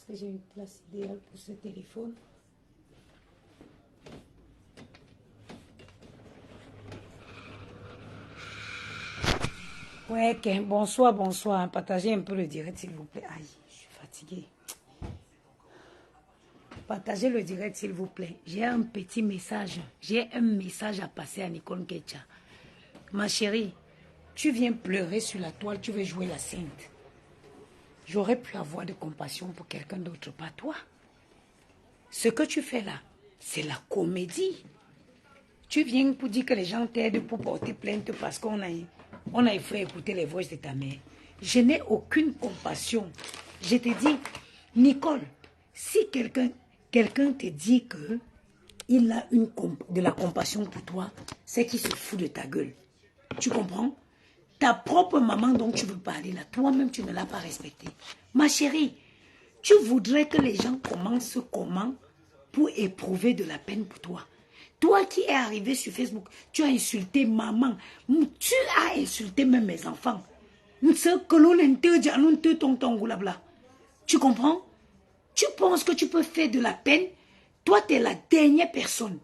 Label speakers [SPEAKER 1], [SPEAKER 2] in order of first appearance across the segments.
[SPEAKER 1] Est-ce que j'ai une place idéale pour ce téléphone? Ouais, Ken, bonsoir, bonsoir. Partagez un peu le direct, s'il vous plaît. Aïe, je suis fatiguée. Partagez le direct, s'il vous plaît. J'ai un petit message. J'ai un message à passer à Nicole Ketcha. Ma chérie, tu viens pleurer sur la toile, tu veux jouer la sainte. J'aurais pu avoir de compassion pour quelqu'un d'autre, pas toi. Ce que tu fais là, c'est la comédie. Tu viens pour dire que les gens t'aident pour porter plainte parce qu'on a fait écouter les voix de ta mère. Je n'ai aucune compassion. Je te dis, Nicole, si quelqu'un te dit que il a de la compassion pour toi, c'est qu'il se fout de ta gueule. Tu comprends? Ta propre maman dont tu veux parler là, toi-même tu ne l'as pas respectée. Ma chérie, tu voudrais que les gens commencent comment pour éprouver de la peine pour toi. Toi qui es arrivé sur Facebook, tu as insulté maman, tu as insulté même mes enfants. Tu comprends? Tu penses que tu peux faire de la peine? Toi, tu es la dernière personne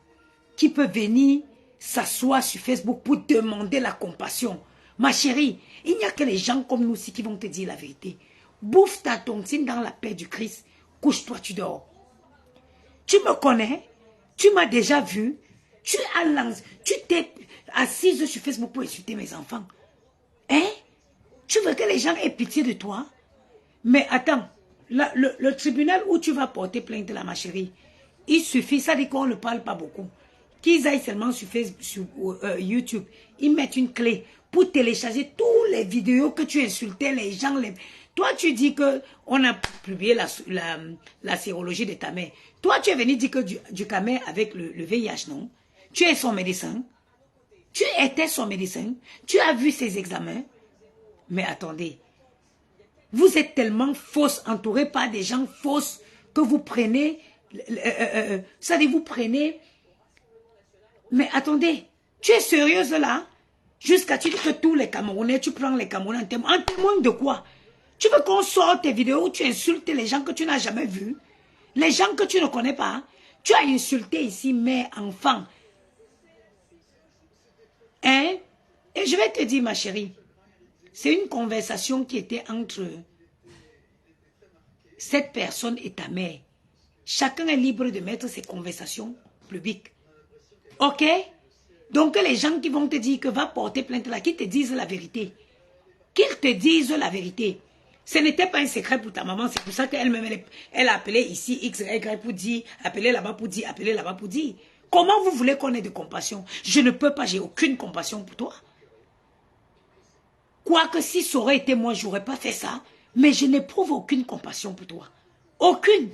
[SPEAKER 1] qui peut venir s'asseoir sur Facebook pour demander la compassion. Ma chérie, il n'y a que les gens comme nous aussi qui vont te dire la vérité. Bouffe ta tontine dans la paix du Christ. Couche-toi, tu dors. Tu me connais? Tu m'as déjà vu? Tu t'es assise sur Facebook pour insulter mes enfants. Hein? Tu veux que les gens aient pitié de toi? Mais attends, le tribunal où tu vas porter plainte là, ma chérie, il suffit, ça dit qu'on ne parle pas beaucoup. Qu'ils aillent seulement sur Facebook, sur YouTube, ils mettent une clé pour télécharger toutes les vidéos que tu insultais les gens. Toi, tu dis qu'on a publié la sérologie de ta mère. Toi, tu es venu dire que du camé avec le VIH, non? Tu es son médecin. Tu étais son médecin. Tu as vu ses examens. Mais attendez. Vous êtes tellement fausse, entourée par des gens fausses, que vous prenez... ça dit, vous prenez... Mais attendez, tu es sérieuse là? Jusqu'à tu dis que tous les Camerounais, tu prends les Camerounais en témoin. En témoin de quoi? Tu veux qu'on sorte tes vidéos où tu insultes les gens que tu n'as jamais vus? Les gens que tu ne connais pas? Tu as insulté ici mère, enfant. Hein? Et je vais te dire, ma chérie, c'est une conversation qui était entre cette personne et ta mère. Chacun est libre de mettre ses conversations publiques. Ok? Donc les gens qui vont te dire que va porter plainte là, qu'ils te disent la vérité. Qu'ils te disent la vérité. Ce n'était pas un secret pour ta maman, c'est pour ça qu'elle-même, elle a appelé ici X, Y pour dire, appelé là-bas pour dire, appelé là-bas pour dire. Comment vous voulez qu'on ait de compassion? Je ne peux pas, j'ai aucune compassion pour toi. Quoique si ça aurait été moi, je n'aurais pas fait ça, mais je n'éprouve aucune compassion pour toi. Aucune.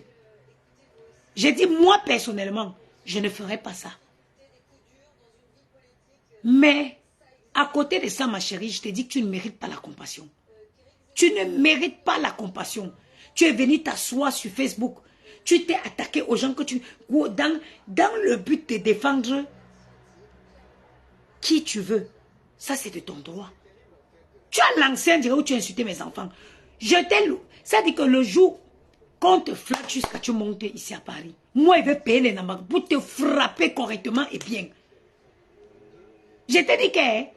[SPEAKER 1] J'ai dit, moi personnellement, je ne ferais pas ça. Mais, à côté de ça, ma chérie, je te dis que tu ne mérites pas la compassion. Tu ne mérites pas la compassion. Tu es venu t'asseoir sur Facebook. Tu t'es attaqué aux gens que tu... Dans le but de défendre qui tu veux. Ça, c'est de ton droit. Tu as lancé un direct où tu as insulté mes enfants. Ça dit que le jour qu'on te flatte jusqu'à tu montes ici à Paris, moi, je vais payer les nambas pour te frapper correctement et bien. Je te dis que...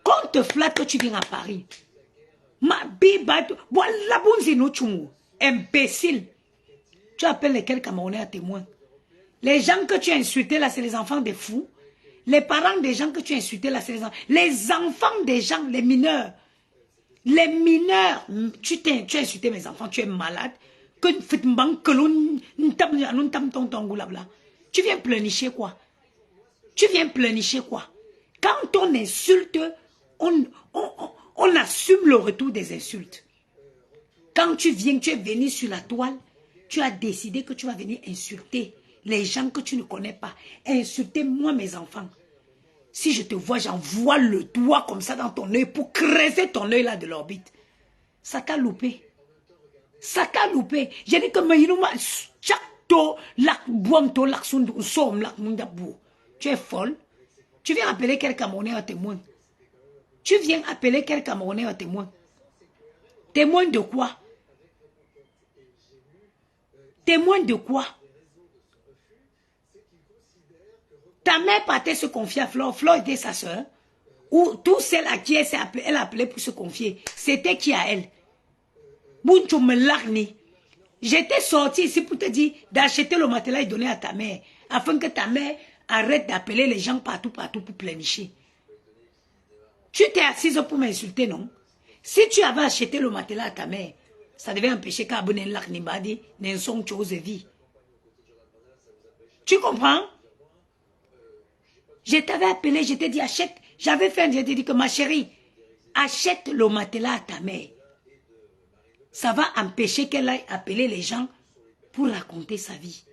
[SPEAKER 1] Quand on te flatte que tu viens à Paris, ma biba, voilà bon c'est notre chou, imbécile. Tu appelles lesquels Camerounais à témoin. Les gens que tu as insultés là, c'est les enfants des fous. Les parents des gens que tu as insultés là, c'est les enfants des gens, les mineurs. Les mineurs, tu as insulté mes enfants, tu es malade. Tu viens pleurnicher quoi? Tu viens pleurnicher quoi? Quand on insulte, on assume le retour des insultes. Quand tu viens, tu es venu sur la toile, tu as décidé que tu vas venir insulter les gens que tu ne connais pas. Insulter moi, mes enfants. Si je te vois, j'envoie le doigt comme ça dans ton œil pour creuser ton œil là de l'orbite. Ça t'a loupé. Ça t'a loupé. J'ai dit que tu es folle. Tu viens appeler quel Camerounais à témoin? Tu viens appeler quel Camerounais à témoin? Témoin de quoi? Témoin de quoi? Ta mère partait se confier à Flore. Flore était sa soeur. Ou tout celle à qui elle appelait pour se confier. C'était qui à elle? Buncho me larni. J'étais sorti ici pour te dire d'acheter le matelas et donner à ta mère. Afin que ta mère arrête d'appeler les gens partout pour pleurnicher. Tu t'es assise pour m'insulter, non? Si tu avais acheté le matelas à ta mère, ça devait empêcher qu'Abounen Laknibadi n'ait son chose de vie. Tu comprends? Je t'avais appelé, je t'ai dit achète. J'avais fait, je t'ai dit que ma chérie, achète le matelas à ta mère. Ça va empêcher qu'elle aille appeler les gens pour raconter sa vie.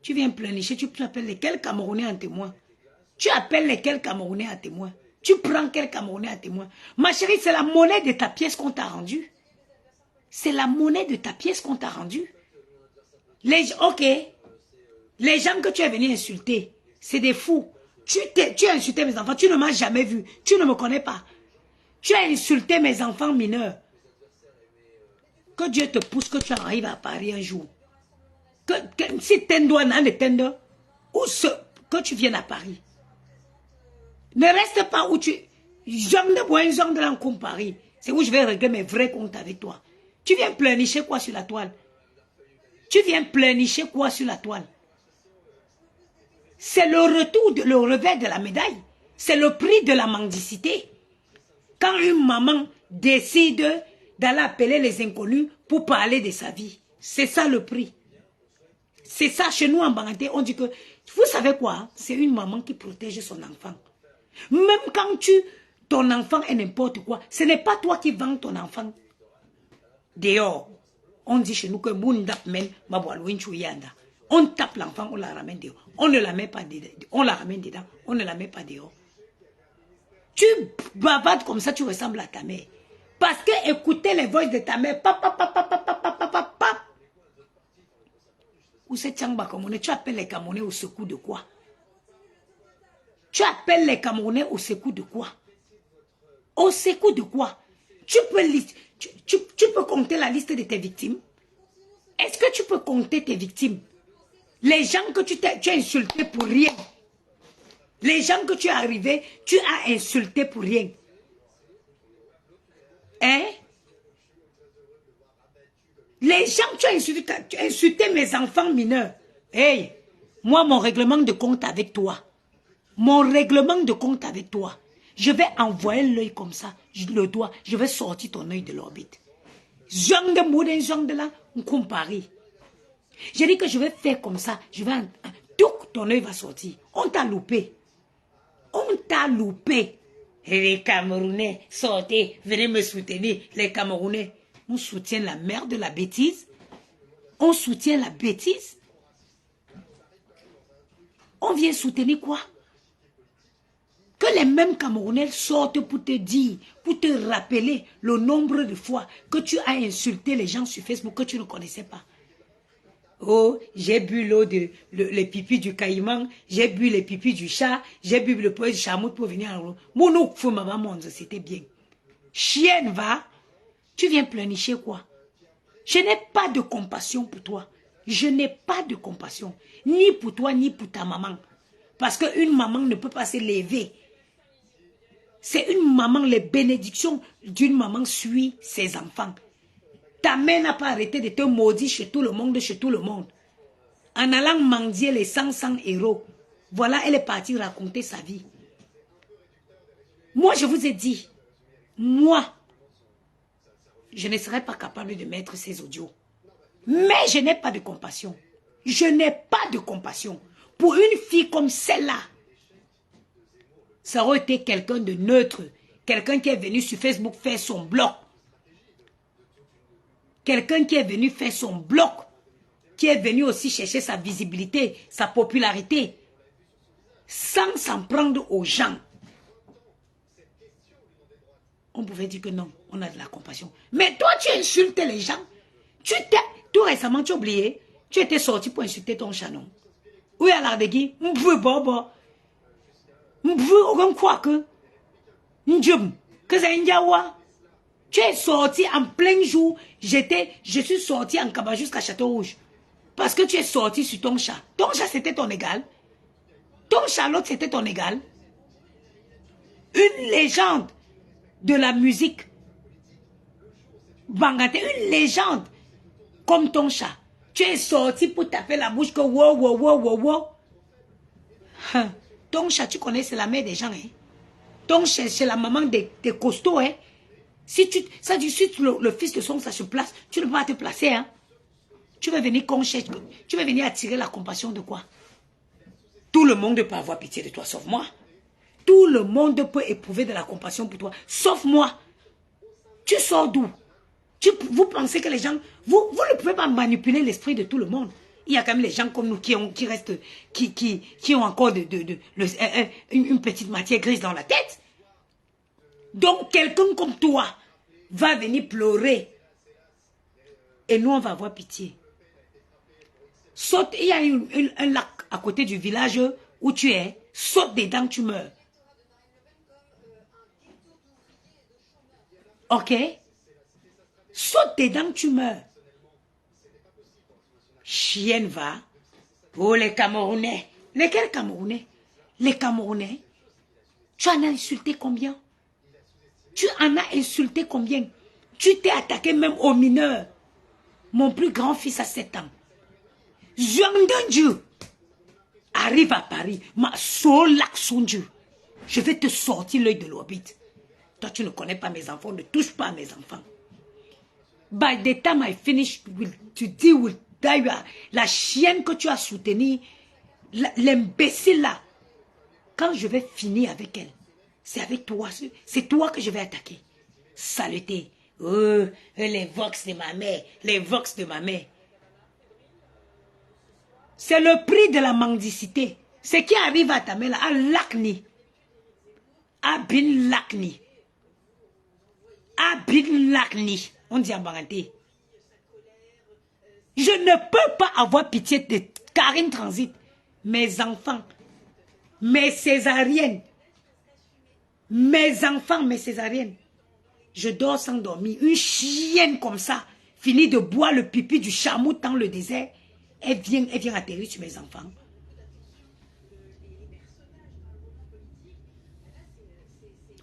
[SPEAKER 1] Tu viens pleurnicher, tu appelles lesquels Camerounais en témoin? Tu appelles lesquels Camerounais en témoin? Tu prends quel Camerounais en témoin? Ma chérie, c'est la monnaie de ta pièce qu'on t'a rendue. C'est la monnaie de ta pièce qu'on t'a rendue. Ok. Les gens que tu es venu insulter, c'est des fous. Tu as insulté mes enfants, tu ne m'as jamais vu. Tu ne me connais pas. Tu as insulté mes enfants mineurs. Que Dieu te pousse, que tu arrives à Paris un jour. Si tu es ou que tu viennes à Paris. Ne reste pas où tu... de l'encombre Paris. C'est où je vais régler mes vrais comptes avec toi. Tu viens pleurnicher quoi sur la toile? Tu viens pleurnicher quoi sur la toile? C'est le retour, le revers de la médaille. C'est le prix de la mendicité. Quand une maman décide d'aller appeler les inconnus pour parler de sa vie. C'est ça le prix. C'est ça, chez nous en Banganté, on dit que... Vous savez quoi? C'est une maman qui protège son enfant. Même quand ton enfant est n'importe quoi, ce n'est pas toi qui vends ton enfant dehors. On dit chez nous que on tape l'enfant, on la ramène dehors. On ne la met pas dedans. On la ramène dedans, on ne la met pas dehors. Tu bavardes comme ça, tu ressembles à ta mère. Parce que écouter les voix de ta mère, ou c'est Tchangba Camerounais, tu appelles les Camerounais au secours de quoi? Tu appelles les Camerounais au secours de quoi? Au secours de quoi? Tu peux compter la liste de tes victimes? Est-ce que tu peux compter tes victimes? Les gens que tu as insultés pour rien. Les gens que tu es arrivé, tu as insulté pour rien. Hein? Les gens que tu as insulté mes enfants mineurs. Hey, moi, mon règlement de compte avec toi. Mon règlement de compte avec toi. Je vais envoyer l'œil comme ça, le doigt, je vais sortir ton œil de l'orbite. Jean de Mouden, Jean de là, on compare. J'ai dit que je vais faire comme ça, je vais... Tout ton œil va sortir. On t'a loupé. On t'a loupé. Et les Camerounais, sortez, venez me soutenir. Les Camerounais, on soutient la mère de la bêtise. On soutient la bêtise. On vient soutenir quoi? Que les mêmes Camerounais sortent pour te dire, pour te rappeler le nombre de fois que tu as insulté les gens sur Facebook que tu ne connaissais pas. Oh, j'ai bu l'eau les pipis du caïman, j'ai bu les pipis du chat, j'ai bu le poil du chameau pour venir en Mounouk, fou maman, c'était bien. Chienne, va, tu viens pleurnicher quoi? Je n'ai pas de compassion pour toi. Je n'ai pas de compassion, ni pour toi, ni pour ta maman. Parce qu'une maman ne peut pas se lever. C'est une maman, les bénédictions d'une maman suivent ses enfants. Ta mère n'a pas arrêté de te maudire chez tout le monde, chez tout le monde. En allant mendier les 100 euros. Voilà, elle est partie raconter sa vie. Moi, je vous ai dit, moi, je ne serais pas capable de mettre ces audios. Mais je n'ai pas de compassion. Je n'ai pas de compassion. Pour une fille comme celle-là, ça aurait été quelqu'un de neutre. Quelqu'un qui est venu sur Facebook faire son bloc. Quelqu'un qui est venu faire son bloc. Qui est venu aussi chercher sa visibilité, sa popularité. Sans s'en prendre aux gens. On pouvait dire que non, on a de la compassion. Mais toi, tu insultes les gens. Tout récemment, tu as oublié. Tu étais sorti pour insulter ton chanon. Oui, à l'ardegui, m'veux bobo. M'veux aucun quoi que. M'djum. Que c'est un Yawa. Tu es sorti en plein jour. Je suis sorti en cabane jusqu'à Château-Rouge. Parce que tu es sorti sur ton chat. Ton chat, c'était ton égal. Ton Charlotte, c'était ton égal. Une légende de la musique. Bangaté, une légende. Comme ton chat. Tu es sorti pour taper la bouche que wow, wow, wow, wow, wow. Ton chat, tu connais, c'est la mère des gens. Hein. Ton chat, c'est la maman des costauds. Hein. Si le fils de son, ça se place, tu ne peux pas te placer. Hein. Tu vas venir tu vas venir attirer la compassion de quoi? Tout le monde peut avoir pitié de toi, sauf moi. Tout le monde peut éprouver de la compassion pour toi, sauf moi. Tu sors d'où? Vous pensez que les gens... Vous ne pouvez pas manipuler l'esprit de tout le monde. Il y a quand même les gens comme nous qui ont encore une petite matière grise dans la tête. Donc, quelqu'un comme toi va venir pleurer. Et nous, on va avoir pitié. Saute, il y a un lac à côté du village où tu es. Saute dedans, tu meurs. Ok? Saute dedans, tu meurs. Chienne va. Oh, les Camerounais. Lesquels Camerounais? Les Camerounais. Tu en as insulté combien? Tu en as insulté combien? Tu t'es attaqué même aux mineurs. Mon plus grand fils a 7 ans. Dieu arrive à Paris. Ma solac son Dieu. Je vais te sortir l'œil de l'orbite. Toi, tu ne connais pas mes enfants. Ne touche pas à mes enfants. By the time I finish to deal with that, la chienne que tu as soutenue, l'imbécile là, quand je vais finir avec elle, c'est avec toi, c'est toi que je vais attaquer. Saleté. Oh, les vox de ma mère, les vox de ma mère. C'est le prix de la mendicité. Ce qui arrive à ta mère là, à Lakni. À Bin Lakni. À Bin Lakni. On dit en Baranté. Je ne peux pas avoir pitié de Karine Transit. Mes enfants. Mes césariennes. Mes enfants, mes césariennes. Je dors sans dormir. Une chienne comme ça, finit de boire le pipi du chameau dans le désert. Elle vient atterrir sur mes enfants.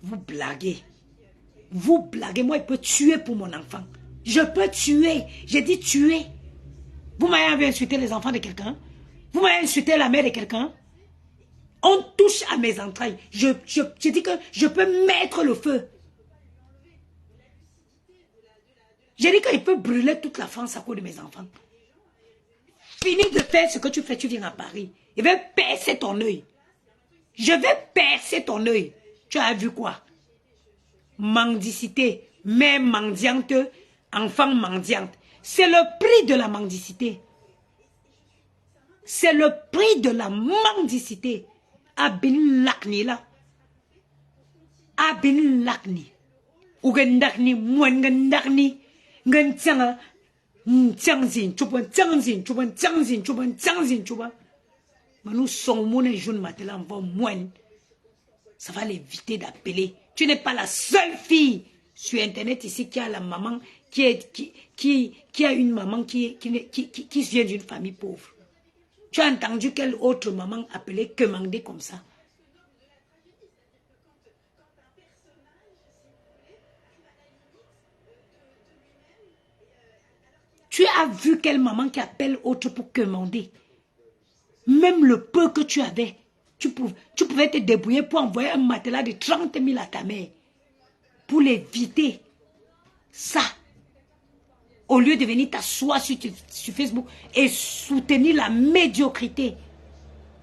[SPEAKER 1] Vous blaguez. Vous blaguez. Moi, je peux tuer pour mon enfant. Je peux tuer. J'ai dit tuer. Vous m'avez insulté les enfants de quelqu'un. Vous m'avez insulté la mère de quelqu'un. On touche à mes entrailles. Je dis que je peux mettre le feu. J'ai dit qu'il peut brûler toute la France à cause de mes enfants. Fini de faire ce que tu fais, tu viens à Paris. Je vais percer ton œil. Je vais percer ton œil. Tu as vu quoi? Mendicité, mère mendiante, enfant mendiante. C'est le prix de la mendicité. C'est le prix de la mendicité. Abin lakni là. Abin lakni. Ugendakni, mwengendakni. Ngentsanga. Tiangzin, chupan, tiangzin, chupan, tiangzin, chupan, tiangzin, chupan. Mais nous sommes mon jeune matin, on va moine. Ça va l'éviter d'appeler. Tu n'es pas la seule fille sur Internet ici qui a la maman, qui a une maman qui vient d'une famille pauvre. Tu as entendu quelle autre maman appelée Kemangé comme ça? Tu as vu quelle maman qui appelle autre pour commander? Même le peu que tu avais, tu pouvais te débrouiller pour envoyer un matelas de 30 000 à ta mère. Pour l'éviter. Ça. Au lieu de venir t'asseoir sur Facebook et soutenir la médiocrité.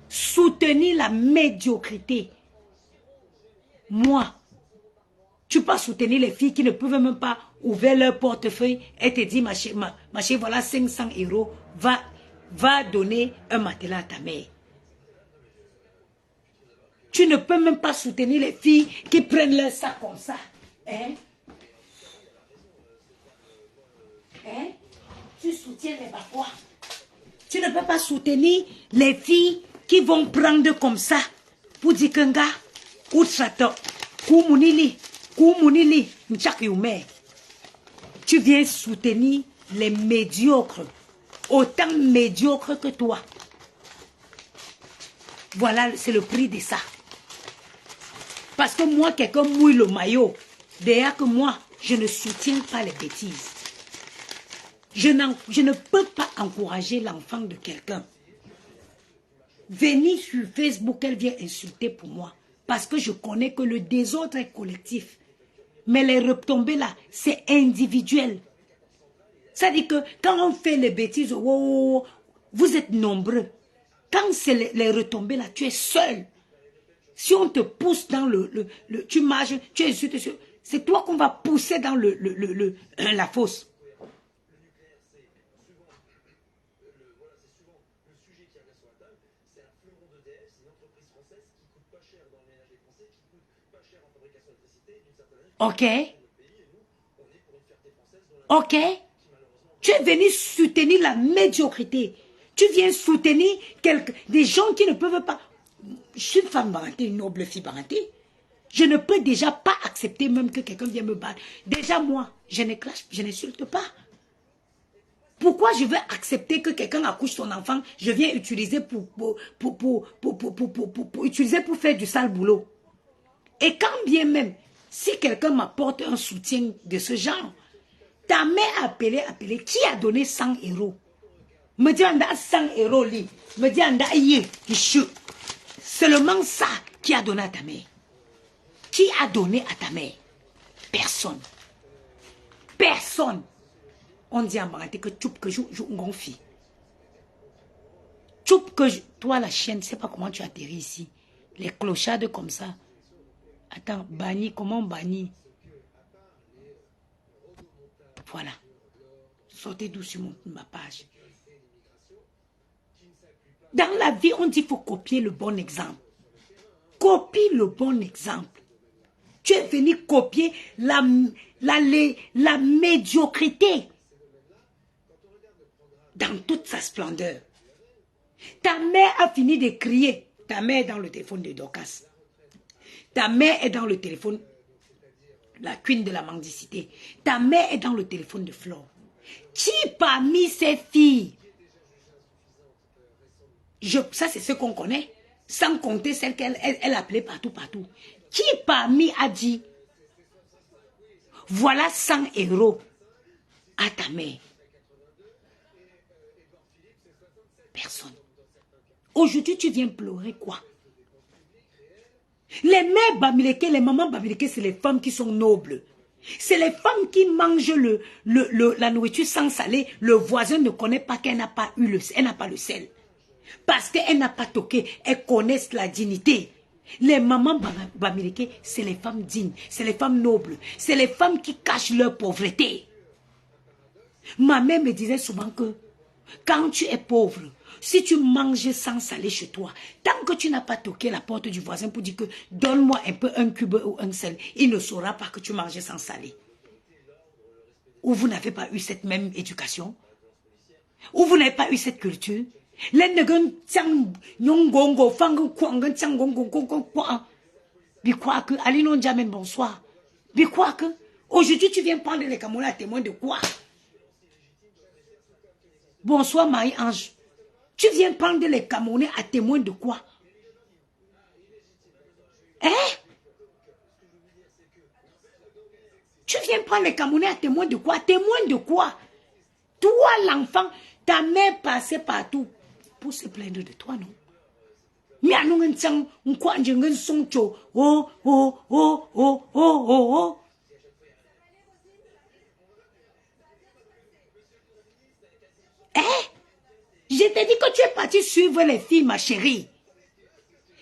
[SPEAKER 1] Soutenir la médiocrité. Moi, tu peux soutenir les filles qui ne peuvent même pas ouvrir leur portefeuille et te dire, ma chérie, voilà 500 €, va donner un matelas à ta mère. Tu ne peux même pas soutenir les filles qui prennent leur sac comme ça. Hein? Hein? Tu soutiens les Bakois. Tu ne peux pas soutenir les filles qui vont prendre comme ça pour dire qu'un gars, ou trato, ou mounili, Koumounili, Nchakyoumé. Tu viens soutenir les médiocres, autant médiocres que toi. Voilà, c'est le prix de ça. Parce que moi, quelqu'un mouille le maillot. Derrière que moi, je ne soutiens pas les bêtises. Je ne peux pas encourager l'enfant de quelqu'un. Venir sur Facebook, elle vient insulter pour moi. Parce que je connais que le désordre est collectif. Mais les retombées là, c'est individuel. Ça dit que quand on fait les bêtises, oh, vous êtes nombreux. Quand c'est les retombées là, tu es seul. Si on te pousse dans tu marches, tu es c'est toi qu'on va pousser dans la fosse. Ok. Ok. Tu es venu soutenir la médiocrité. Tu viens soutenir des gens qui ne peuvent pas. Je suis une femme barantée, une noble fille barantée. Je ne peux déjà pas accepter même que quelqu'un vienne me battre. Déjà moi, je ne clash, je n'insulte pas. Pourquoi je veux accepter que quelqu'un accouche son enfant, je viens utiliser pour utiliser pour faire du sale boulot. Et quand bien même, si quelqu'un m'apporte un soutien de ce genre, ta mère a appelé, qui a donné 100 euros? Me dit, on a 100 euros, li. Me dit, on a seulement ça qui a donné à ta mère. Qui a donné à ta mère? Personne. Personne. On dit en Baranté que tu que joue gonfi. Tu que toi la chienne, je ne sais pas comment tu atterris ici. Les clochards comme ça. Attends, banni, comment banni? Voilà. Sortez doucement ma page. Dans la vie, on dit qu'il faut copier le bon exemple. Copie le bon exemple. Tu es venu copier la médiocrité dans toute sa splendeur. Ta mère a fini de crier. Ta mère est dans le téléphone de Dorcas. Ta mère est dans le téléphone, la queen de la mendicité. Ta mère est dans le téléphone de Flore. Qui parmi ces filles, ça c'est ce qu'on connaît, sans compter celle qu'elle appelait partout. Qui parmi a dit, voilà 100 euros à ta mère? Personne. Aujourd'hui, tu viens pleurer quoi? Les mères bamileke, les mamans bamileke, c'est les femmes qui sont nobles. C'est les femmes qui mangent la nourriture sans saler. Le voisin ne connaît pas qu'elle n'a pas eu elle n'a pas le sel. Parce qu'elle n'a pas toqué. Elles connaissent la dignité. Les mamans bamileke, c'est les femmes dignes. C'est les femmes nobles. C'est les femmes qui cachent leur pauvreté. Ma mère me disait souvent que quand tu es pauvre, si tu manges sans saler chez toi, tant que tu n'as pas toqué la porte du voisin pour dire que donne-moi un peu un cube ou un sel, il ne saura pas que tu manges sans saler. Ou vous n'avez pas eu cette même éducation, ou vous n'avez pas eu cette culture. Bonsoir. Aujourd'hui tu viens prendre les Camerounais à témoin de quoi? Bonsoir Marie-Ange. Tu viens prendre les Camerounais à témoin de quoi? Hein? Tu viens prendre les Camerounais à témoin de quoi? Témoin de quoi? Toi l'enfant, ta mère passait partout pour se plaindre de toi, non? Mais à nous, on croit que son cho. Oh. Hein? Je t'ai dit que tu es parti suivre les filles, ma chérie.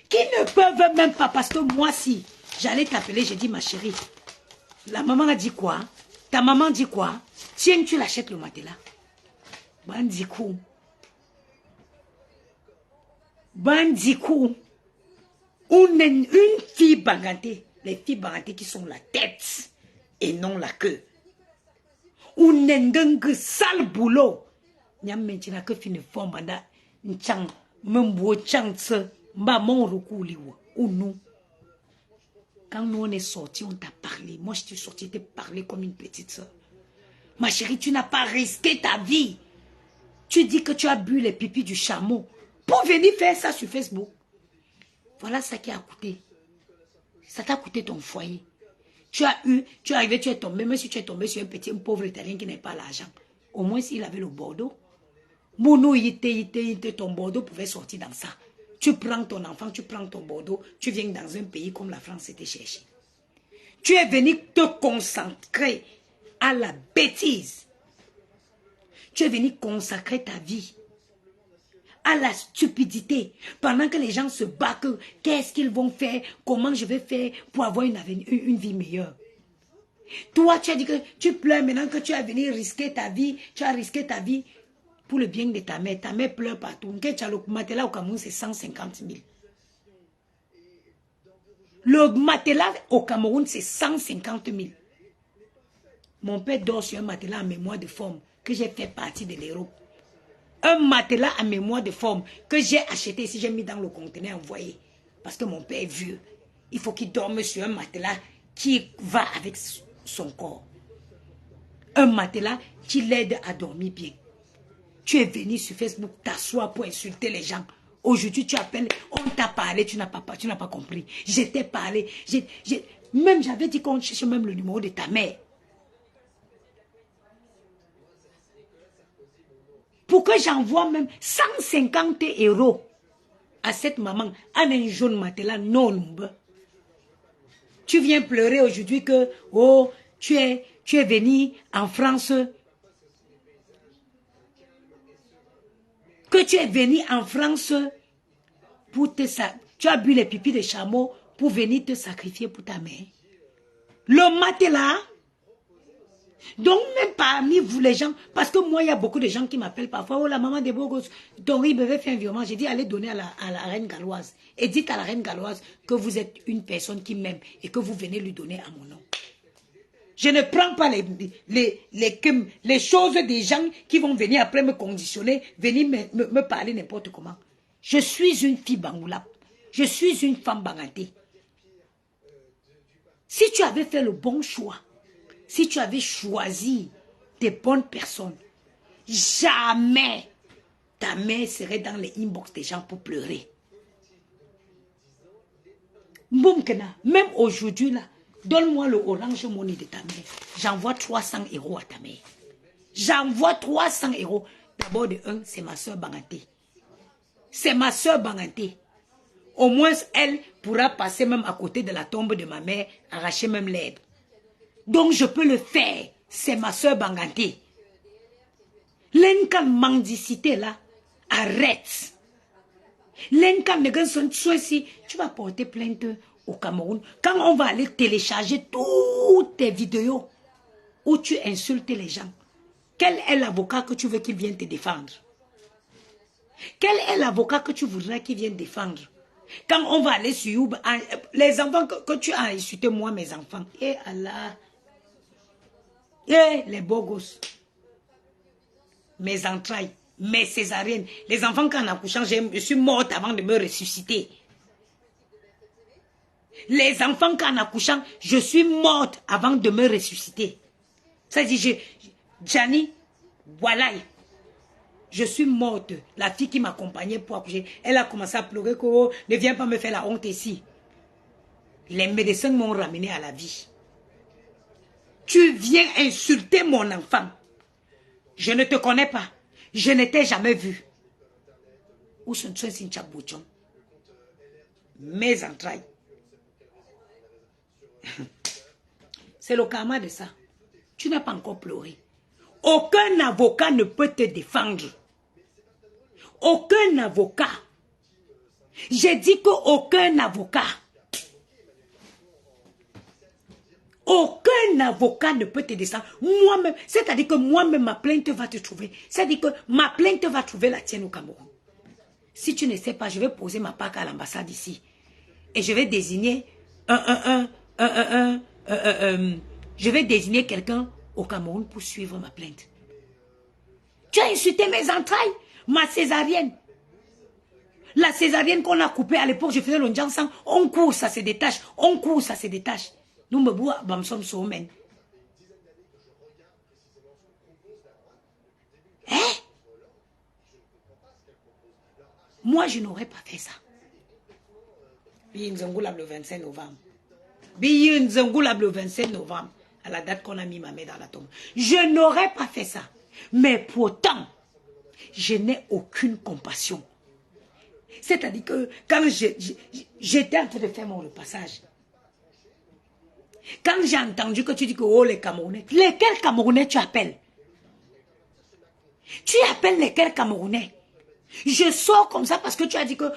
[SPEAKER 1] Qui ne peuvent même pas, parce que moi, si j'allais t'appeler, j'ai dit, ma chérie, la maman a dit quoi? Ta maman dit quoi? Tiens, tu l'achètes le matelas. Bandikou. Une fille bangantée. Les filles bangantées qui sont la tête et non la queue. Une sale boulot. Nyam maintenant que fini forme banda nchang membo changse mba mon recouli ou nous. Quand nous on est sortis, on t'a parlé. parler. Moi, je t'ai sorti te parler comme une petite soeur. Ma chérie, tu n'as pas risqué ta vie. Tu dis que tu as bu les pipis du chameau pour venir faire ça sur Facebook. Voilà ça qui a coûté. Ça t'a coûté ton foyer. Tu es arrivé, tu es tombé, même si tu es tombé sur un pauvre Italien qui n'a pas l'argent. Au moins, s'il avait le Bordeaux. Mounou, ton Bordeaux pouvait sortir dans ça. Tu prends ton enfant, tu prends ton Bordeaux, tu viens dans un pays comme la France et te chercher. Tu es venu te concentrer à la bêtise. Tu es venu consacrer ta vie à la stupidité. Pendant que les gens se battent, qu'est-ce qu'ils vont faire, comment je vais faire pour avoir une vie meilleure. Toi, tu as dit que tu pleures maintenant que tu as venu risquer ta vie, tu as risqué ta vie pour le bien de ta mère. Ta mère pleure partout. Le matelas au Cameroun, c'est 150 000. Le matelas au Cameroun, c'est 150 000. Mon père dort sur un matelas en mémoire de forme que j'ai fait partie de l'Europe. Un matelas en mémoire de forme que j'ai acheté ici, j'ai mis dans le conteneur envoyé. Parce que mon père est vieux. Il faut qu'il dorme sur un matelas qui va avec son corps. Un matelas qui l'aide à dormir bien. Tu es venu sur Facebook t'asseoir pour insulter les gens. Aujourd'hui, tu appelles, on t'a parlé, tu n'as pas compris. Je t'ai parlé. Même j'avais dit qu'on cherche même le numéro de ta mère. Pour que j'envoie même 150 € à cette maman, en un jaune matelas non. Tu viens pleurer aujourd'hui que, oh, tu es venu en France. Que tu es venu en France pour tu as bu les pipis de chameau pour venir te sacrifier pour ta mère. Le matelas. Donc même parmi vous les gens, parce que moi il y a beaucoup de gens qui m'appellent parfois, oh la maman de Bogos, ton riz bébé fait un virement, j'ai dit allez donner à la reine galloise. Et dites à la reine galloise que vous êtes une personne qui m'aime et que vous venez lui donner à mon nom. Je ne prends pas les choses des gens qui vont venir après me conditionner, venir me parler n'importe comment. Je suis une fille bangoulap. Je suis une femme bangantée. Si tu avais fait le bon choix, si tu avais choisi des bonnes personnes, jamais ta mère serait dans les inbox des gens pour pleurer. Même aujourd'hui, là, donne-moi le Orange Money de ta mère. J'envoie 300 € à ta mère. J'envoie 300 €. D'abord, de un, c'est ma soeur Banganté. C'est ma soeur Banganté. Au moins, elle pourra passer même à côté de la tombe de ma mère, arracher même l'herbe. Donc, je peux le faire. C'est ma soeur Banganté. L'encan mendicité là, arrête. L'encan si tu vas porter plainte au Cameroun. Quand on va aller télécharger toutes tes vidéos où tu insultes les gens, quel est l'avocat que tu veux qu'il vienne te défendre? Quel est l'avocat que tu voudrais qu'il vienne défendre? Quand on va aller sur YouTube, les enfants que tu as insulté, moi, mes enfants, et Allah, et les beaux gosses, mes entrailles, mes césariennes, les enfants qu'en accouchant, je suis morte avant de me ressusciter. Les enfants qu'en accouchant, je suis morte avant de me ressusciter. Ça dit, Gianni, voilà, je suis morte. La fille qui m'accompagnait pour accoucher, elle a commencé à pleurer que oh, ne viens pas me faire la honte ici. Les médecins m'ont ramené à la vie. Tu viens insulter mon enfant. Je ne te connais pas. Je ne t'ai jamais vu. Où sont mes entrailles? C'est le karma de ça. Tu n'as pas encore pleuré. Aucun avocat ne peut te défendre. Aucun avocat. J'ai dit qu'aucun avocat. Aucun avocat ne peut te descendre. Moi-même, c'est-à-dire que moi-même, ma plainte va te trouver. C'est-à-dire que ma plainte va trouver la tienne au Cameroun. Si tu ne sais pas, je vais poser ma plaque à l'ambassade ici. Et je vais désigner je vais désigner quelqu'un au Cameroun pour suivre ma plainte. Tu as insulté mes entrailles, ma césarienne. La césarienne qu'on a coupée à l'époque, je faisais l'ondian sang. On court, ça se détache. On court, ça se détache. Nous me bois, bam, sommes somen. Hein? Moi, je n'aurais pas fait ça. Biyinzangoulab le 25 novembre. Biyinzangoulab le 25 novembre. À la date qu'on a mis ma mère dans la tombe. Je n'aurais pas fait ça. Mais pourtant, je n'ai aucune compassion. C'est-à-dire que quand j'étais en train de faire mon repassage, quand j'ai entendu que tu dis que oh les Camerounais, lesquels Camerounais tu appelles? Tu appelles lesquels Camerounais? Je sors comme ça parce que tu as dit que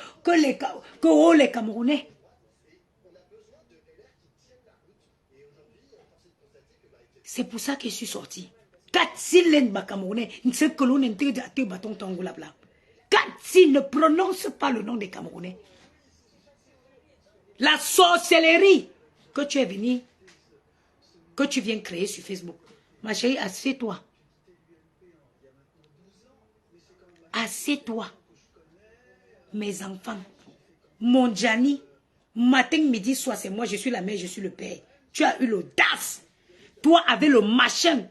[SPEAKER 1] oh les Camerounais. C'est pour ça que je suis sorti. Katsi l'enba Camerounais, ce que l'on intègre à te bâton tangoulabla. Katsi ne prononce pas le nom des Camerounais. La sorcellerie que tu es venu, que tu viens créer sur Facebook. Ma chérie, assieds-toi. Assieds-toi. Mes enfants, mon Gianni, matin, midi, soir, c'est moi, je suis la mère, je suis le père. Tu as eu l'audace. Toi, avec le machin.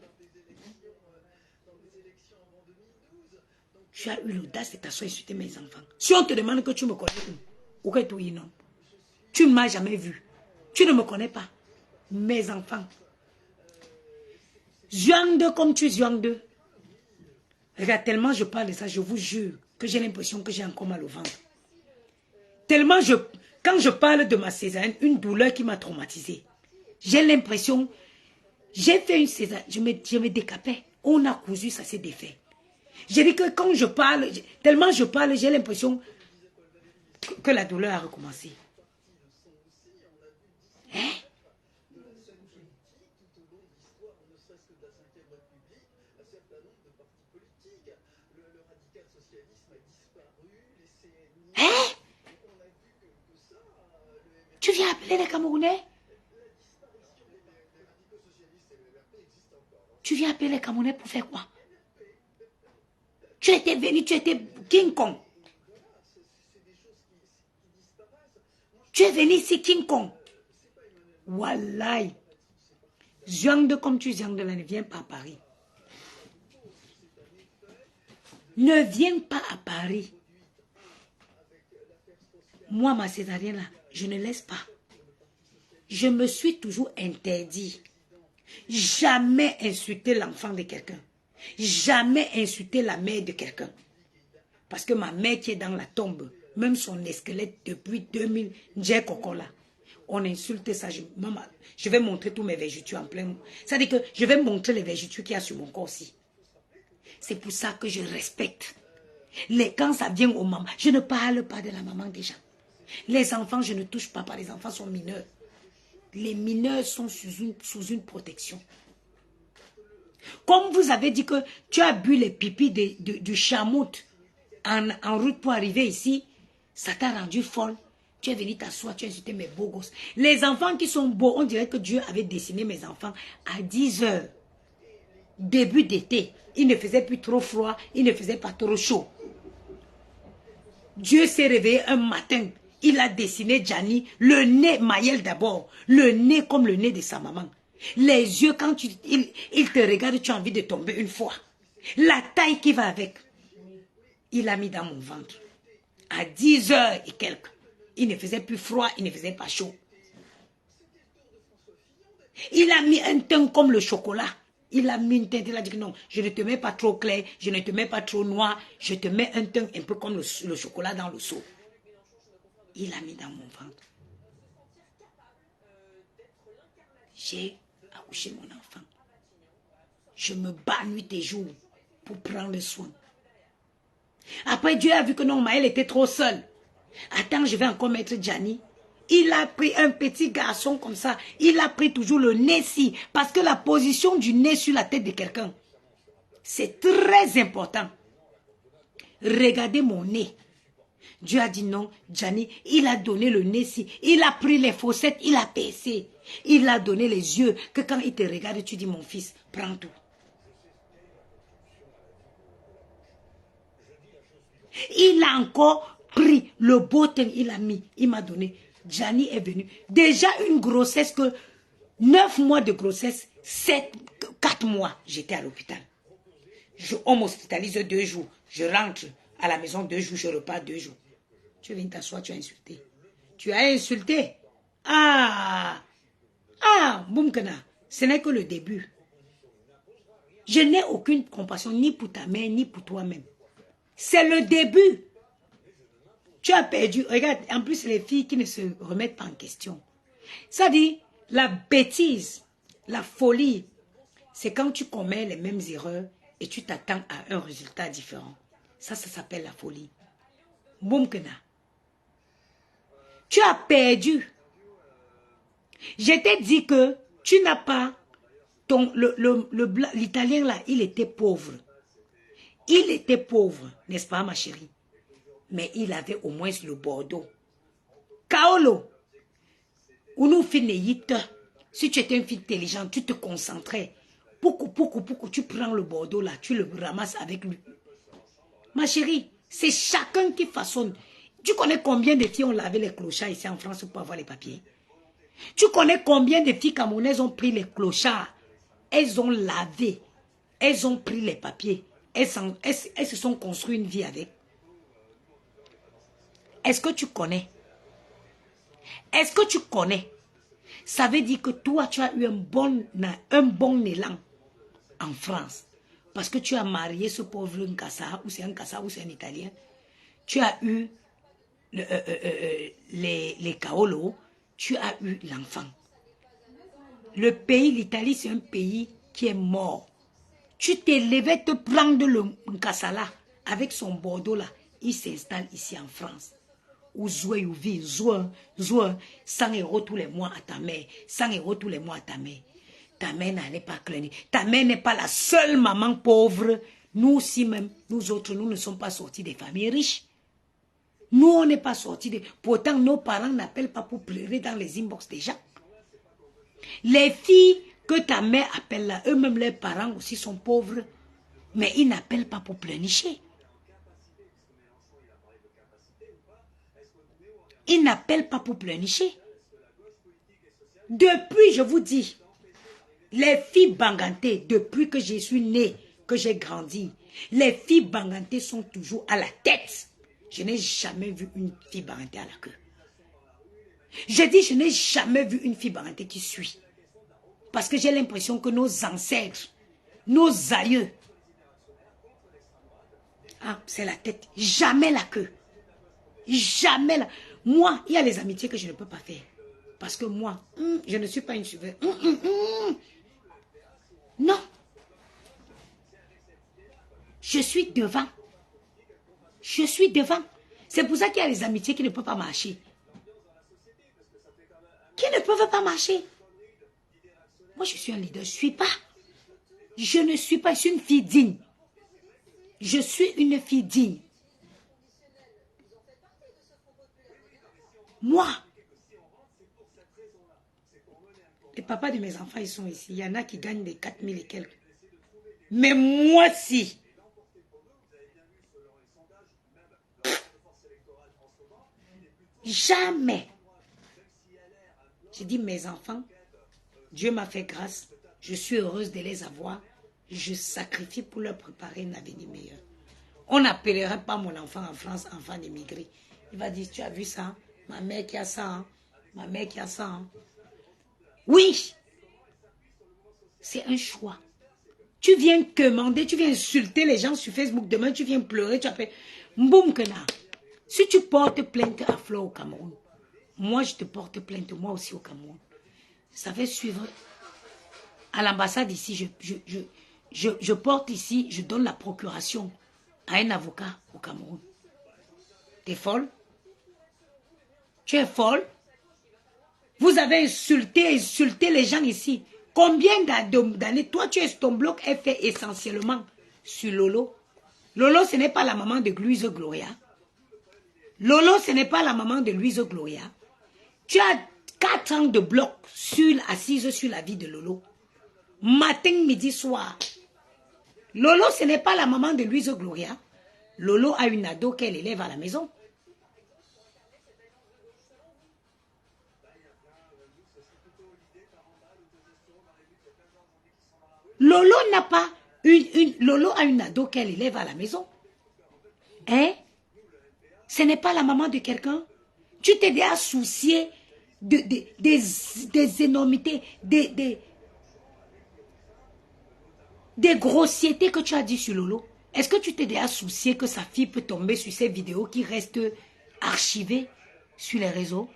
[SPEAKER 1] Tu as eu l'audace de t'asseoir et insulter mes enfants. Si on te demande que tu me connais où, que tu non. Tu ne m'as jamais vu. Tu ne me connais pas. Mes enfants. Zhuang comme tu es Zhuang. Regarde, tellement je parle de ça, je vous jure que j'ai l'impression que j'ai encore mal au ventre. Tellement quand je parle de ma césarienne, une douleur qui m'a traumatisée. J'ai l'impression, j'ai fait une césarienne, je me décapais. On a cousu, ça s'est défait. J'ai dit que quand je parle, tellement je parle, j'ai l'impression que la douleur a recommencé. Hein? Hein? Tu viens appeler les Camerounais? Tu viens appeler les Camerounais pour faire quoi? Tu étais venu, tu étais King Kong. Tu es venu ici King Kong. Wallahi. Zhuang comme tu Zhuang là, ne viens pas à Paris. Ne viens pas à Paris. Moi, ma césarienne là, je ne laisse pas. Je me suis toujours interdit. Jamais insulter l'enfant de quelqu'un. Jamais insulter la mère de quelqu'un. Parce que ma mère qui est dans la tombe, même son squelette depuis 2000, j'ai coco là. On insulte ça. Maman, je vais montrer tous mes vergetures en plein. C'est-à-dire que je vais montrer les vergetures qu'il y a sur mon corps aussi. C'est pour ça que je respecte. Quand ça vient aux mamans, je ne parle pas de la maman des gens. Les enfants, je ne touche pas, les enfants sont mineurs. Les mineurs sont sous une protection. Comme vous avez dit que tu as bu les pipis du chamoute en route pour arriver ici, ça t'a rendu folle. Tu es venu t'asseoir, tu as insulté mes beaux gosses. Les enfants qui sont beaux, on dirait que Dieu avait dessiné mes enfants à 10 heures. Début d'été. Il ne faisait plus trop froid, il ne faisait pas trop chaud. Dieu s'est réveillé un matin. Il a dessiné Gianni, le nez, Maël d'abord, le nez comme le nez de sa maman. Les yeux, quand il te regarde, tu as envie de tomber une fois. La taille qui va avec, il l'a mis dans mon ventre. À 10 heures et quelques. Il ne faisait plus froid, il ne faisait pas chaud. Il a mis un teint comme le chocolat. Il a mis une teinte, il a dit que non, je ne te mets pas trop clair, je ne te mets pas trop noir, je te mets un teint un peu comme le chocolat dans le seau. Il a mis dans mon ventre. J'ai accouché mon enfant. Je me bats nuit et jour pour prendre le soin. Après, Dieu a vu que non, Maël était trop seul. Attends, je vais encore mettre Gianni. Il a pris un petit garçon comme ça. Il a pris toujours le nez-ci. Parce que la position du nez sur la tête de quelqu'un, c'est très important. Regardez mon nez. Dieu a dit non, Gianni, il a donné le nez-ci. Il a pris les fossettes, il a percé. Il a donné les yeux. Que quand il te regarde, tu dis mon fils, prends tout. Il a encore pris le beau teint, il a mis, il m'a donné. Gianni est venu. Déjà une grossesse que 9 mois de grossesse, 4 mois, j'étais à l'hôpital. On m'hospitalise 2 jours. Je rentre à la maison 2 jours, je repars 2 jours. Tu viens t'asseoir, tu as insulté. Tu as insulté. Ah, Boumkana, ce n'est que le début. Je n'ai aucune compassion ni pour ta mère, ni pour toi-même. C'est le début. Tu as perdu. Regarde, en plus, les filles qui ne se remettent pas en question. Ça dit, la bêtise, la folie, c'est quand tu commets les mêmes erreurs et tu t'attends à un résultat différent. Ça s'appelle la folie. Boumkena. Tu as perdu. Je t'ai dit que tu n'as pas l'Italien là, il était pauvre. Il était pauvre, n'est-ce pas ma chérie? Mais il avait au moins le Bordeaux. Kaolo. Ou nous finissons. Si tu étais une fille intelligente, tu te concentrais. Poukou, tu prends le Bordeaux là, tu le ramasses avec lui. Ma chérie, c'est chacun qui façonne. Tu connais combien de filles ont lavé les clochards ici en France pour avoir les papiers? Tu connais combien de filles camerounaises ont pris les clochards? Elles ont lavé. Elles ont pris les papiers. Elles se sont construites une vie avec. Est-ce que tu connais? Est-ce que tu connais? Ça veut dire que toi, tu as eu un bon élan en France. Parce que tu as marié ce pauvre Nkassa, ou c'est un Nkassa, ou c'est un Italien. Tu as eu les Kaolo, tu as eu l'enfant. Le pays, l'Italie, c'est un pays qui est mort. Tu t'es levé te prendre le Nkassa là, avec son Bordeaux là, il s'installe ici en France. Ou jouer ou vivre, jouer 100 € tous les mois à ta mère, 100 € tous les mois à ta mère. Ta mère n'allait pas cligner. Ta mère n'est pas la seule maman pauvre. Nous aussi même, nous autres, nous ne sommes pas sortis des familles riches. Nous, on n'est pas sortis de... Pourtant, nos parents n'appellent pas pour pleurer dans les inbox des gens. Les filles que ta mère appelle là, eux-mêmes, leurs parents aussi sont pauvres. Mais ils n'appellent pas pour pleurnicher. Ils n'appellent pas pour pleurnicher. Depuis, je vous dis, les filles bangantées, depuis que je suis née, que j'ai grandi, les filles bangantées sont toujours à la tête. Je n'ai jamais vu une fille bangantée à la queue. Je dis, je n'ai jamais vu une fille bangantée qui suit. Parce que j'ai l'impression que nos ancêtres, nos aïeux, c'est la tête, jamais la queue. Jamais la... Moi, il y a les amitiés que je ne peux pas faire. Parce que moi, je ne suis pas une suiveuse. Non. Je suis devant. Je suis devant. C'est pour ça qu'il y a les amitiés qui ne peuvent pas marcher. Qui ne peuvent pas marcher. Moi, je suis un leader. Je ne suis pas. Je ne suis pas. Je suis une fille digne. Je suis une fille digne. Moi. Les papas de mes enfants, ils sont ici. Il y en a qui gagnent des 4 000 et quelques. Mais moi, si. Jamais. J'ai dit, mes enfants, Dieu m'a fait grâce. Je suis heureuse de les avoir. Je sacrifie pour leur préparer un avenir meilleur. On n'appellera pas mon enfant en France, enfant d'immigré. Il va dire, tu as vu ça? Ma mère qui a ça. Hein? Ma mère qui a ça. Hein? Oui. C'est un choix. Tu viens commander, tu viens insulter les gens sur Facebook. Demain, tu viens pleurer, tu appelles. Mboumkena. Si tu portes plainte à Flo au Cameroun, moi, je te porte plainte, moi aussi au Cameroun. Ça va suivre. À l'ambassade ici, je porte ici, je donne la procuration à un avocat au Cameroun. T'es folle? Tu es folle? Vous avez insulté les gens ici. Combien d'années? Toi, ton bloc est fait essentiellement sur Lolo. Lolo, ce n'est pas la maman de Louise Gloria. Lolo, ce n'est pas la maman de Louise Gloria. Tu as 4 ans de bloc assise sur la vie de Lolo. Matin, midi, soir. Lolo, ce n'est pas la maman de Louise Gloria. Lolo a une ado qu'elle élève à la maison. Lolo n'a pas Lolo a une ado qu'elle élève à la maison. Hein? Ce n'est pas la maman de quelqu'un. Tu t'es déjà soucié des énormités, des grossièretés que tu as dit sur Lolo. Est-ce que tu t'es déjà soucié que sa fille peut tomber sur ces vidéos qui restent archivées sur les réseaux?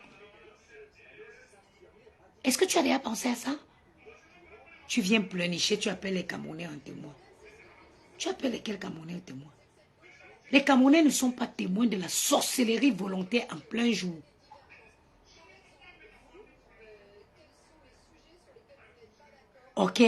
[SPEAKER 1] Est-ce que tu as déjà pensé à ça? Tu viens pleurnicher, tu appelles les Camerounais en témoin. Tu appelles lesquels Camerounais en témoin? Les Camerounais ne sont pas témoins de la sorcellerie volontaire en plein jour. Ok?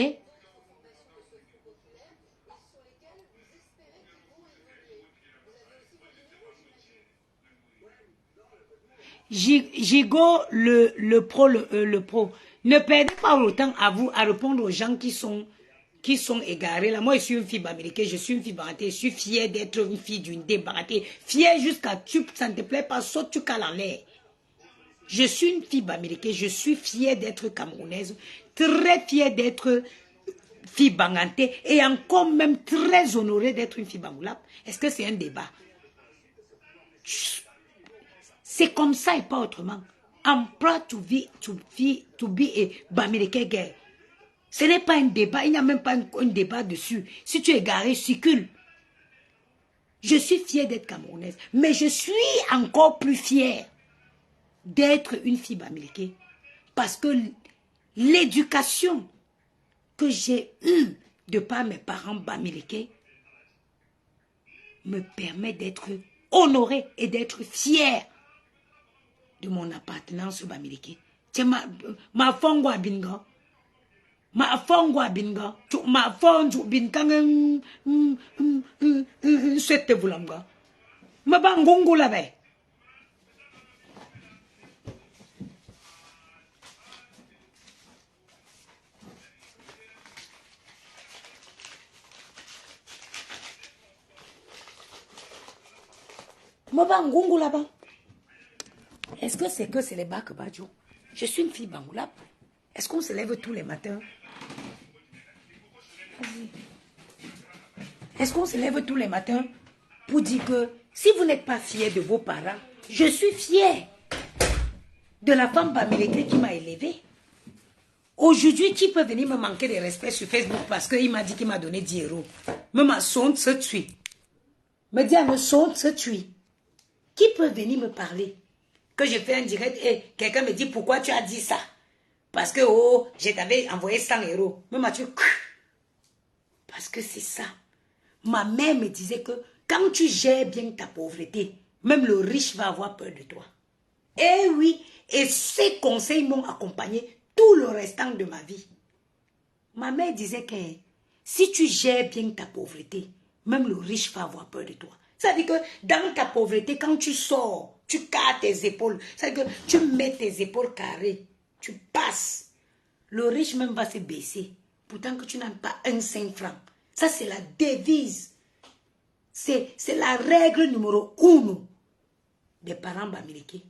[SPEAKER 1] Gigo, le pro. Ne perdez pas autant à vous à répondre aux gens qui sont égarés. Là, moi, je suis une fille américaine, je suis une fille baratée, je suis fière d'être une fille d'une débaratée. Fière jusqu'à ça ne te plaît pas, saute tu cales en l'air. Je suis une fille américaine, je suis fière d'être camerounaise, très fière d'être fille bangantée et encore même très honorée d'être une fille bangoulap. Est-ce que c'est un débat? C'est comme ça et pas autrement. I'm proud to be a Bamileke girl. Ce n'est pas un débat, il n'y a même pas un débat dessus. Si tu es garé, circule. Je suis fière d'être camerounaise, mais je suis encore plus fière d'être une fille Bamileke. Parce que l'éducation que j'ai eue de par mes parents Bamileke me permet d'être honorée et d'être fière de mon appartenance au Bamileke. Ma fongwa bingo. Ma fongwa bingo. Ma fongwa bingo. Sete vulanga. Ma bangungu la be. Ma bangungu la ba. Est-ce que c'est les bacs Badjo? Je suis une fille bangoulap. Est-ce qu'on se lève tous les matins? Est-ce qu'on se lève tous les matins pour dire que si vous n'êtes pas fier de vos parents, je suis fier de la femme Bamileke qui m'a élevée. Aujourd'hui, qui peut venir me manquer de respect sur Facebook parce qu'il m'a dit qu'il m'a donné 10 euros? Me ma sonde se tue. Me dit à me sonde se tue. Qui peut venir me parler? Que je fais un direct et quelqu'un me dit pourquoi tu as dit ça? Parce que oh, je t'avais envoyé 100 euros. Me m'a tué. Parce que c'est ça. Ma mère me disait que quand tu gères bien ta pauvreté, même le riche va avoir peur de toi. Eh oui, et ces conseils m'ont accompagné tout le restant de ma vie. Ma mère disait que si tu gères bien ta pauvreté, même le riche va avoir peur de toi. Ça veut dire que dans ta pauvreté, quand tu sors, tu carres tes épaules. Ça veut dire que tu mets tes épaules carrées, tu passes. Le riche même va se baisser. Pourtant que tu n'as pas un 5 francs. Ça, c'est la devise. C'est la règle numéro 1 des parents bamileke.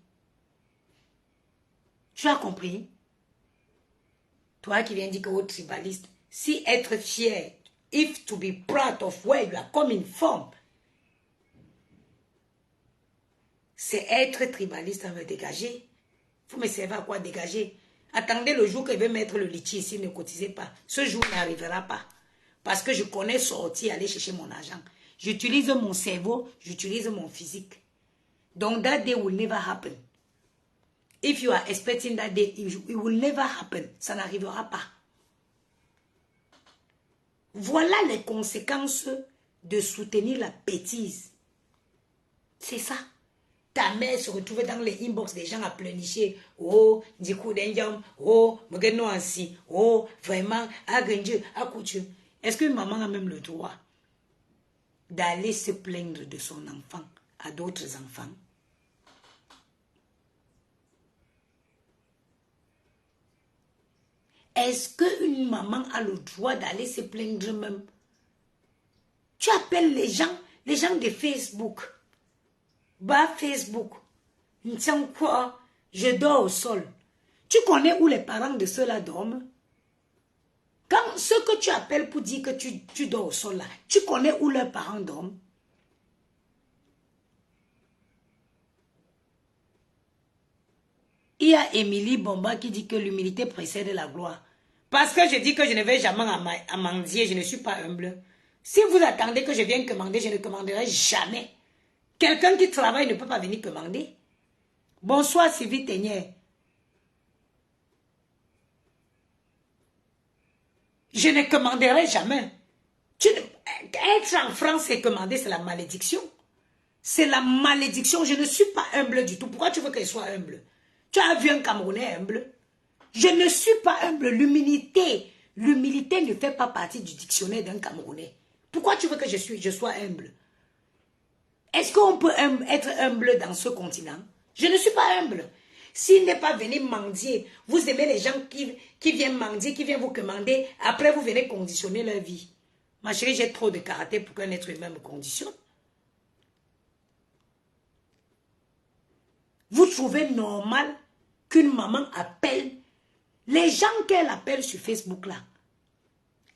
[SPEAKER 1] Tu as compris? Toi qui viens dire que tu es tribaliste, si être fier, if to be proud of where you are coming from, c'est être tribaliste, ça veut dégager. Vous me servez à quoi dégager? Attendez le jour que je vais mettre le litchi ici, ne cotisez pas. Ce jour n'arrivera pas. Parce que je connais sortir, aller chercher mon argent. J'utilise mon cerveau, j'utilise mon physique. Donc that day will never happen. If you are expecting that day, it will never happen. Ça n'arrivera pas. Voilà les conséquences de soutenir la bêtise. C'est ça. Ta mère se retrouve dans les inbox des gens à pleurnicher. Oh, Ndikou Dendiam. Oh, Mogeno Ansi. Oh, vraiment, Agendieu, Akoutu. Est-ce qu'une maman a même le droit d'aller se plaindre de son enfant à d'autres enfants? Est-ce qu'une maman a le droit d'aller se plaindre même? Tu appelles les gens de Facebook. Bah, Facebook. Quoi? Je dors au sol. Tu connais où les parents de ceux-là dorment? Quand ce que tu appelles pour dire que tu dors au sol là, tu connais où leurs parents dorment? Il y a Émilie Bomba qui dit que l'humilité précède la gloire. Parce que je dis que je ne vais jamais à mendier, je ne suis pas humble. Si vous attendez que je vienne commander, je ne commanderai jamais. Quelqu'un qui travaille ne peut pas venir commander. Bonsoir Sylvie Ténière. Je ne commanderai jamais. Être en France et commander, c'est la malédiction. C'est la malédiction. Je ne suis pas humble du tout. Pourquoi tu veux que je sois humble? Tu as vu un Camerounais humble? Je ne suis pas humble. L'humilité ne fait pas partie du dictionnaire d'un Camerounais. Pourquoi tu veux que je sois humble? Est-ce qu'on peut être humble dans ce continent? Je ne suis pas humble. S'il n'est pas venu mendier, vous aimez les gens qui viennent mendier, qui viennent vous commander, après vous venez conditionner leur vie. Ma chérie, j'ai trop de caractère pour qu'un être humain me conditionne. Vous trouvez normal qu'une maman appelle les gens qu'elle appelle sur Facebook là?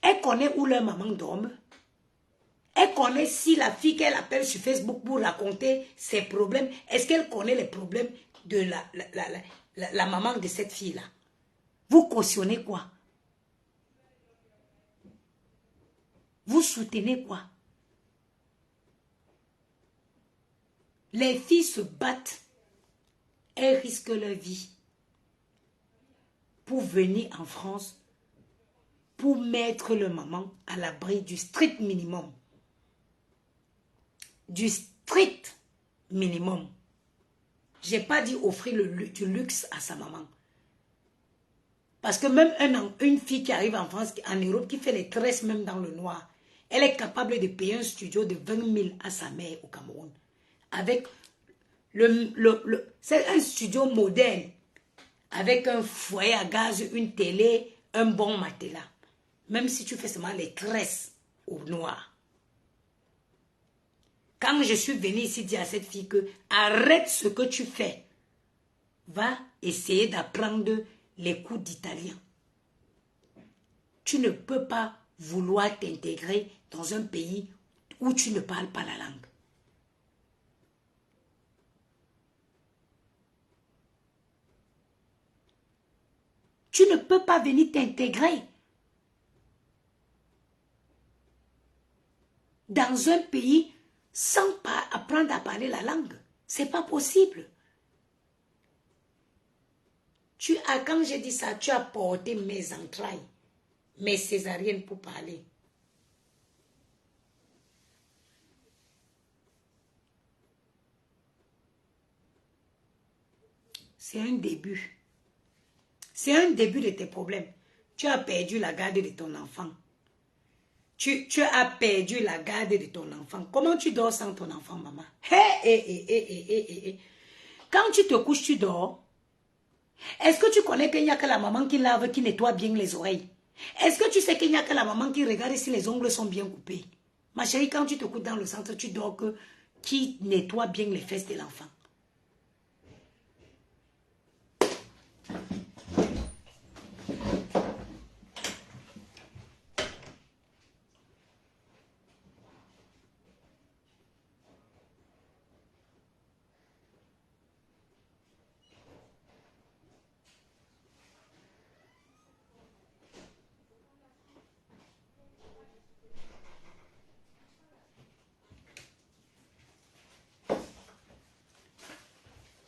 [SPEAKER 1] Elle connaît où leur maman dorme. Elle connaît si la fille qu'elle appelle sur Facebook pour raconter ses problèmes, est-ce qu'elle connaît les problèmes de la maman de cette fille-là? Vous cautionnez quoi? Vous soutenez quoi? Les filles se battent, elles risquent leur vie pour venir en France, pour mettre leur maman à l'abri du strict minimum. Du strict minimum. Je n'ai pas dit offrir du luxe à sa maman. Parce que même une fille qui arrive en France, en Europe, qui fait les tresses même dans le noir, elle est capable de payer un studio de 20 000 à sa mère au Cameroun. Avec c'est un studio moderne. Avec un foyer à gaz, une télé, un bon matelas. Même si tu fais seulement les tresses au noir. Quand je suis venue ici dire à cette fille que arrête ce que tu fais, va essayer d'apprendre les coups d'italien. Tu ne peux pas vouloir t'intégrer dans un pays où tu ne parles pas la langue. Tu ne peux pas venir t'intégrer dans un pays sans apprendre à parler la langue. C'est pas possible. Quand j'ai dit ça, tu as porté mes entrailles, mes césariennes pour parler. C'est un début. C'est un début de tes problèmes. Tu as perdu la garde de ton enfant. Tu as perdu la garde de ton enfant. Comment tu dors sans ton enfant, maman? Quand tu te couches, tu dors. Est-ce que tu connais qu'il n'y a que la maman qui lave, qui nettoie bien les oreilles? Est-ce que tu sais qu'il n'y a que la maman qui regarde si les ongles sont bien coupés? Ma chérie, quand tu te couches dans le centre, tu dors que qui nettoie bien les fesses de l'enfant?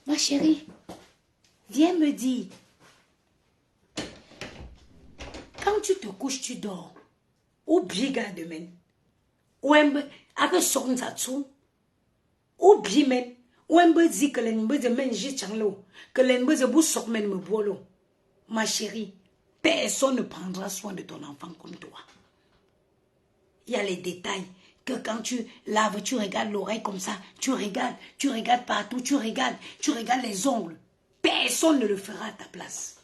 [SPEAKER 1] Ma chérie, viens me dire, quand tu te couches, tu dors. Ou bien garde-men. Ou avec son zatsu. Ou bien men. Ou dit que l'enbe de menji changlo. Que l'enbe de boussok men me boilo. Ma chérie, personne ne prendra soin de ton enfant comme toi. Il y a les détails. Que quand tu laves, tu regardes l'oreille comme ça. Tu regardes partout. Tu regardes les ongles. Personne ne le fera à ta place.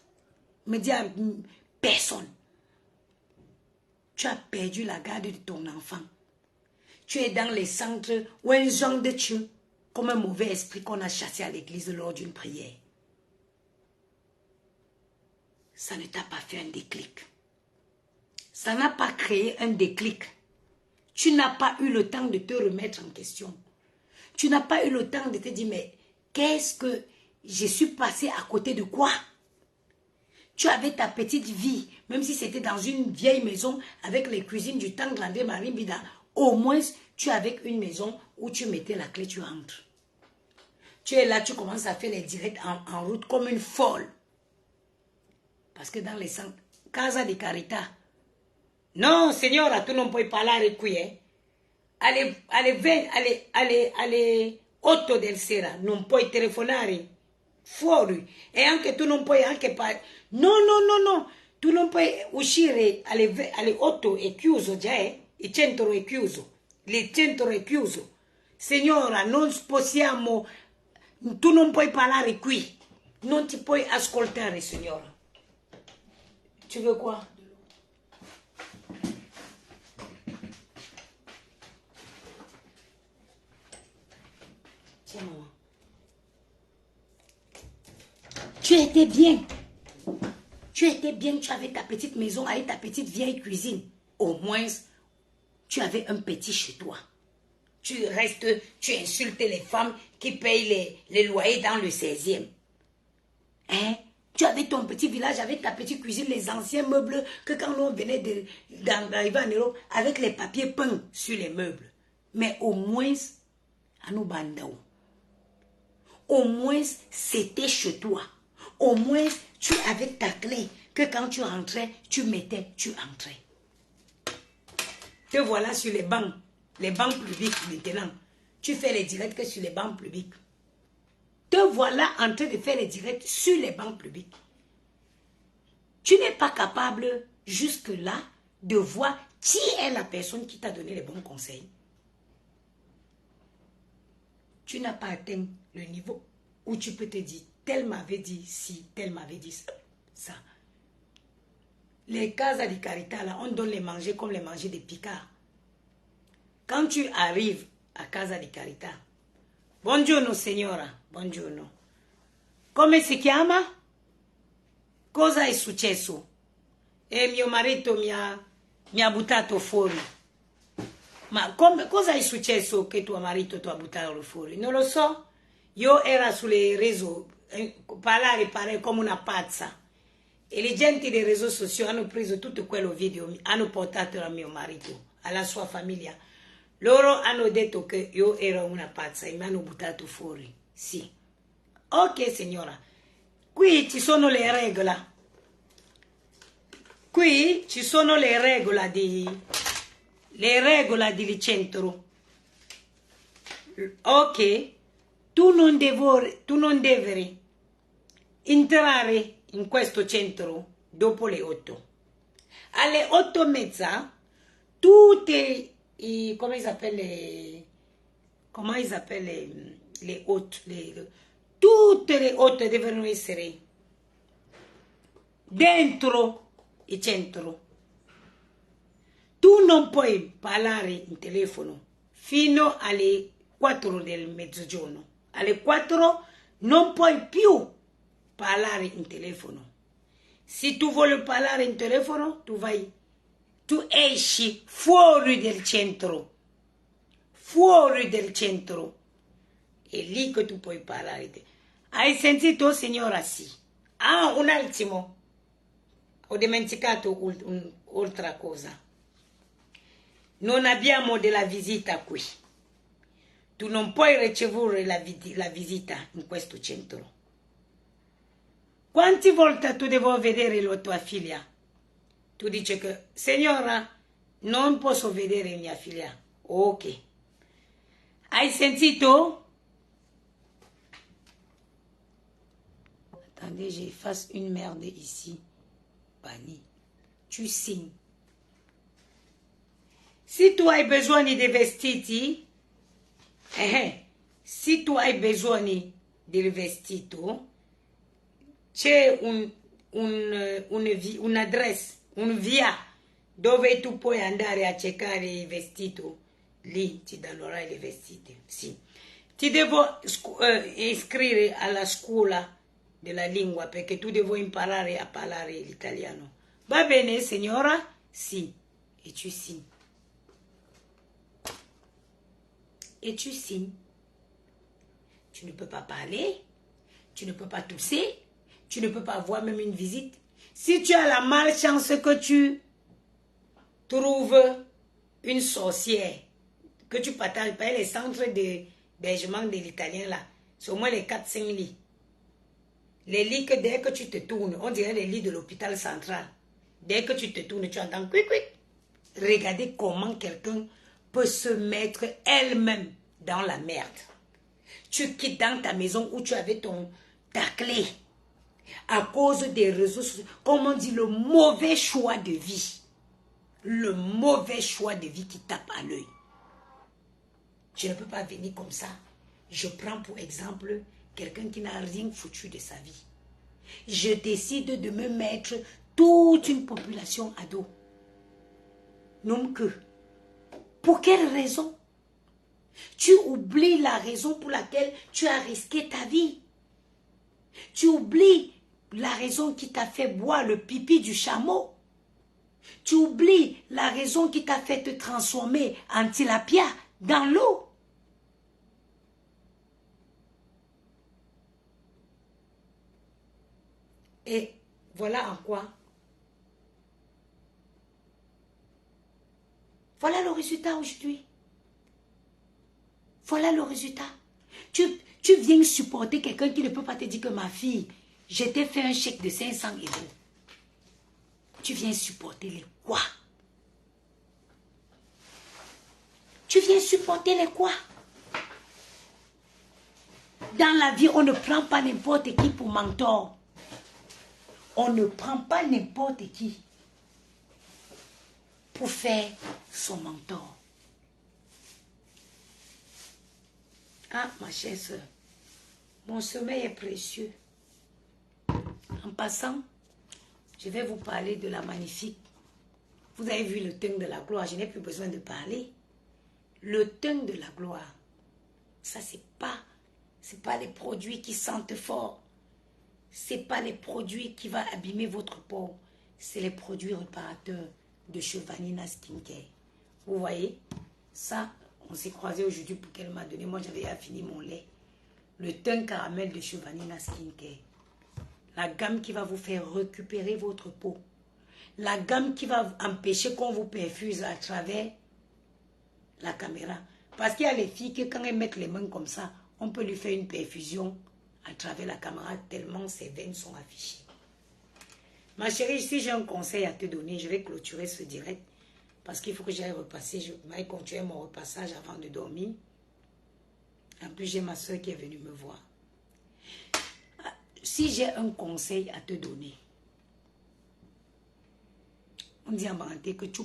[SPEAKER 1] Me dis à personne. Tu as perdu la garde de ton enfant. Tu es dans les centres où un genre de tu, comme un mauvais esprit qu'on a chassé à l'église lors d'une prière. Ça ne t'a pas fait un déclic. ça n'a pas créé un déclic. Tu n'as pas eu le temps de te remettre en question. Tu n'as pas eu le temps de te dire, mais qu'est-ce que je suis passé à côté de quoi? Tu avais ta petite vie, même si c'était dans une vieille maison avec les cuisines du temps de André Marie Bida, au moins tu avais une maison où tu mettais la clé, tu entres. Tu es là, tu commences à faire les directs en route comme une folle. Parce que dans les centres, Casa de Carità, non, signora, tu non puoi parlare qui, eh? Alle 8 del sera, non puoi telefonare fuori. E anche tu non puoi anche parlare. No, tu non puoi uscire alle 8, è chiuso già, eh? Il centro è chiuso. Il centro è chiuso. Signora, non possiamo, tu non puoi parlare qui. Non ti puoi ascoltare, signora. Tu veux quoi? Tiens, maman. Tu étais bien. Tu étais bien, tu avais ta petite maison avec ta petite vieille cuisine. Au moins, tu avais un petit chez toi. Tu restes, tu insultes les femmes qui payent les loyers dans le 16e. Hein? Tu avais ton petit village avec ta petite cuisine, les anciens meubles que quand on venait d'arriver en Europe, avec les papiers peints sur les meubles. Mais au moins, à nous bandao. Au moins, c'était chez toi. Au moins, tu avais ta clé que quand tu rentrais, tu mettais, tu entrais. Te voilà sur les bancs publics maintenant. Tu fais les directs que sur les bancs publics. Te voilà en train de faire les directs sur les bancs publics. Tu n'es pas capable jusque-là de voir qui est la personne qui t'a donné les bons conseils. Tu n'as pas atteint le niveau où tu peux te dire, tel m'avait dit ci, tel m'avait dit ça. Les Casa de Carità, là, on donne les manger comme les manger des picards. Quand tu arrives à Casa de Carità, buongiorno signora, buongiorno. Come si chiama? Cosa è successo? E mio marito mi ha buttato fuori. Ma cosa è successo che tuo marito ti ha buttato fuori? Non lo so. Io ero sulle réseaux, parlare come una pazza. E le gente dei réseaux sociali hanno preso tutto quello video, hanno portato a mio marito, alla sua famiglia. Loro hanno detto che io ero una pazza e mi hanno buttato fuori. Sì. Ok, signora. Qui ci sono le regole. Qui ci sono le regole di centro. Ok. Tu non devi entrare in questo centro dopo le 8. Alle 8:30 tutte come si appelle le 8, tutte le 8 devono essere dentro il centro. Tu non puoi parlare in telefono fino alle 4 del mezzogiorno. Alle 4 non puoi più parlare in telefono. Se tu vuoi parlare in telefono, tu esci fuori del centro. Fuori del centro. È lì che tu puoi parlare. Hai sentito, signora? Sì. Ah, un attimo. Ho dimenticato un'altra cosa. Non abbiamo della visita qui. Tu non puoi ricevere la visita in questo centro. Quante volte tu devo vedere la tua figlia? Tu dici che, signora, non posso vedere mia figlia. Ok. Hai sentito? Attendez, je fasse une merde ici. Banni. Tu signes. Se tu hai bisogno di vestiti, se tu hai bisogno del vestito, c'è un'adressa, un via dove tu puoi andare a cercare il vestito. Lì ti danno i vestiti. Sì. Ti devo iscrivere alla scuola della lingua perché tu devo imparare a parlare l'italiano. Va bene, signora? Si. Et tu signes. Et tu signes. Tu ne peux pas parler. Tu ne peux pas tousser. Tu ne peux pas avoir même une visite. Si tu as la malchance que tu trouves une sorcière, que tu partages par les centres d'hébergement de l'Italien là, c'est au moins les 4-5 lits. Les lits que dès que tu te tournes, on dirait les lits de l'hôpital central. Dès que tu te tournes, tu entends quick quick. Regardez comment quelqu'un peut se mettre elle-même dans la merde. Tu quittes dans ta maison où tu avais ta clé à cause des réseaux sociaux. Comme on dit, le mauvais choix de vie. Le mauvais choix de vie qui tape à l'œil. Je ne peux pas venir comme ça. Je prends pour exemple quelqu'un qui n'a rien foutu de sa vie. Je décide de me mettre toute une population à dos. Non que. Pour quelle raison? Tu oublies la raison pour laquelle tu as risqué ta vie. Tu oublies la raison qui t'a fait boire le pipi du chameau. Tu oublies la raison qui t'a fait te transformer en tilapia dans l'eau. Et voilà en quoi. Voilà le résultat aujourd'hui. Voilà le résultat. Tu viens supporter quelqu'un qui ne peut pas te dire que ma fille, je t'ai fait un chèque de 500 €. Tu viens supporter les quoi? Tu viens supporter les quoi? Dans la vie, on ne prend pas n'importe qui pour mentor. On ne prend pas n'importe qui pour faire son mentor. Ah, ma chère soeur, mon sommeil est précieux. En passant, je vais vous parler de la magnifique. Vous avez vu le teint de la gloire, je n'ai plus besoin de parler. Le teint de la gloire, ça c'est pas les produits qui sentent fort. C'est pas les produits qui vont abîmer votre peau. C'est les produits réparateurs de Chevanina Skincare. Vous voyez, ça, on s'est croisé aujourd'hui pour qu'elle m'a donné. Moi, j'avais fini mon lait. Le teint caramel de Chevanina Skincare. La gamme qui va vous faire récupérer votre peau. La gamme qui va empêcher qu'on vous perfuse à travers la caméra. Parce qu'il y a les filles qui, quand elles mettent les mains comme ça, on peut lui faire une perfusion à travers la caméra tellement ses veines sont affichées. Ma chérie, si j'ai un conseil à te donner, je vais clôturer ce direct parce qu'il faut que j'aille repasser. Je vais continuer mon repassage avant de dormir. En plus, j'ai ma soeur qui est venue me voir. Si j'ai un conseil à te donner, on dit en parenté que tu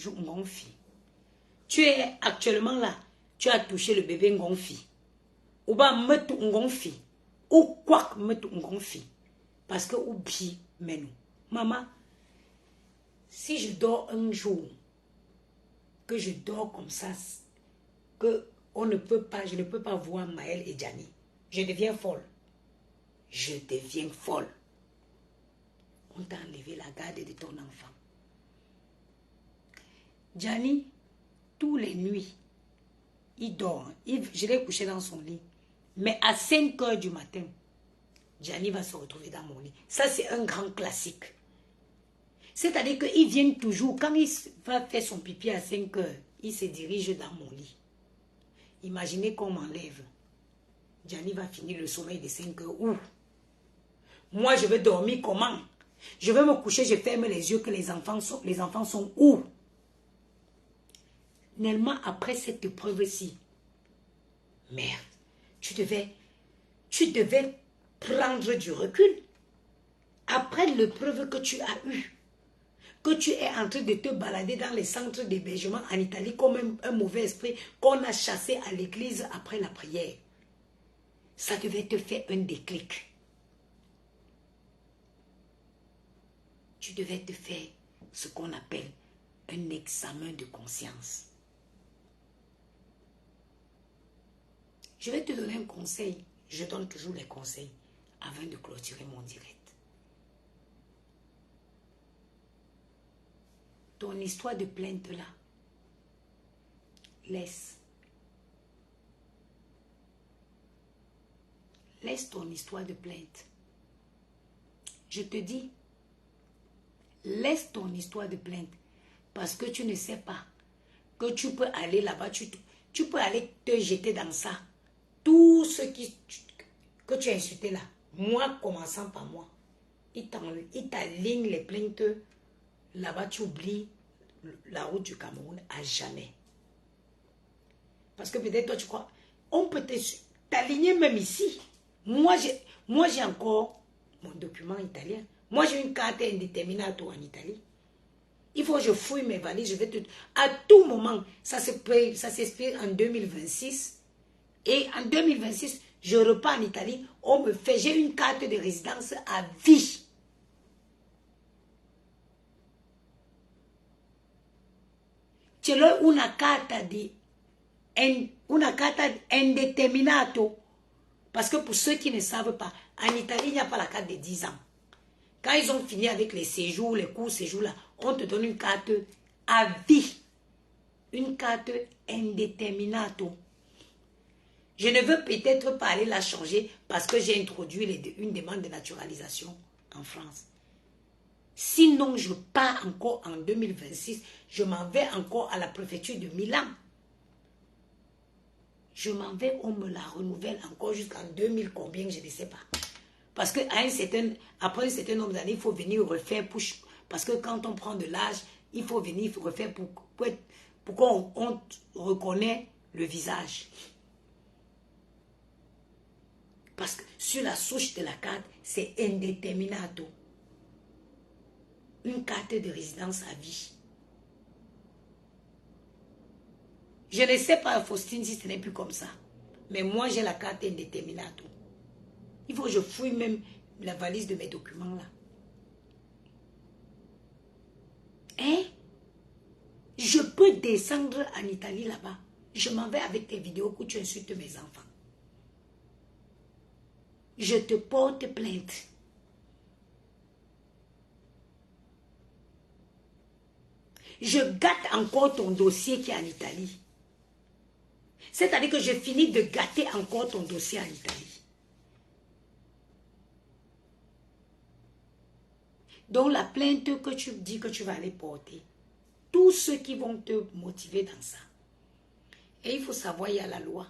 [SPEAKER 1] gonfi. Tu es actuellement là, tu as touché le bébé gonfi. Ou bien mettre gonfi. Ou quoi que mettre gonfi. Parce que oublie maintenant. Maman, si je dors un jour, que je dors comme ça, que je ne peux pas voir Maël et Gianni, je deviens folle. Je deviens folle. On t'a enlevé la garde de ton enfant. Gianni, tous les nuits, il dort. Je l'ai couché dans son lit. Mais à 5 h du matin, Gianni va se retrouver dans mon lit. Ça, c'est un grand classique. C'est-à-dire qu'il vient toujours, quand il va faire son pipi à 5 h, il se dirige dans mon lit. Imaginez qu'on m'enlève. Gianni va finir le sommeil de 5 h. Où? Moi, je vais dormir comment? Je vais me coucher, je ferme les yeux que les enfants sont où? Néanmoins, après cette épreuve-ci, merde, tu devais prendre du recul. Après l'épreuve que tu as eue, que tu es en train de te balader dans les centres d'hébergement en Italie comme un mauvais esprit qu'on a chassé à l'église après la prière, ça devait te faire un déclic. Tu devais te faire ce qu'on appelle un examen de conscience. Je vais te donner un conseil. Je donne toujours les conseils avant de clôturer mon direct. ton histoire de plainte là, laisse. Laisse ton histoire de plainte. Je te dis, laisse ton histoire de plainte. Parce que tu ne sais pas que tu peux aller là-bas, tu peux aller te jeter dans ça. Tout ce que tu as insulté là, moi, commençant par moi, il t'aligne les plaintes. Là-bas, tu oublies la route du Cameroun à jamais. Parce que peut-être toi, tu crois, on peut t'aligner même ici. Moi, j'ai encore mon document italien. Moi, j'ai une carte indéterminato en Italie. Il faut que je fouille mes valises. Je vais à tout moment, ça s'expire en 2026. Et en 2026, je repars en Italie. On me fait, j'ai une carte de résidence à vie. Ce l'ho una carta indeterminato. Parce que pour ceux qui ne savent pas, en Italie, il n'y a pas la carte de 10 ans. Quand ils ont fini avec les séjours, les cours séjours là, on te donne une carte à vie. Une carte indeterminato. Je ne veux peut-être pas aller la changer parce que j'ai introduit une demande de naturalisation en France. Sinon, je pars encore en 2026. Je m'en vais encore à la préfecture de Milan. Je m'en vais, on me la renouvelle encore jusqu'en 2000 combien, je ne sais pas. Parce que après un certain nombre d'années, il faut venir refaire parce que quand on prend de l'âge, il faut venir refaire pour qu'on reconnaisse le visage. Parce que sur la souche de la carte, c'est indéterminato. Une carte de résidence à vie. Je ne sais pas, Faustine, si ce n'est plus comme ça. Mais moi, j'ai la carte indéterminato. Il faut que je fouille même la valise de mes documents là. Hein? Je peux descendre en Italie là-bas. Je m'en vais avec tes vidéos où tu insultes mes enfants. Je te porte plainte. Je gâte encore ton dossier qui est en Italie. C'est-à-dire que je finis de gâter encore ton dossier en Italie. Donc la plainte que tu dis que tu vas aller porter, tous ceux qui vont te motiver dans ça. Et il faut savoir, il y a la loi.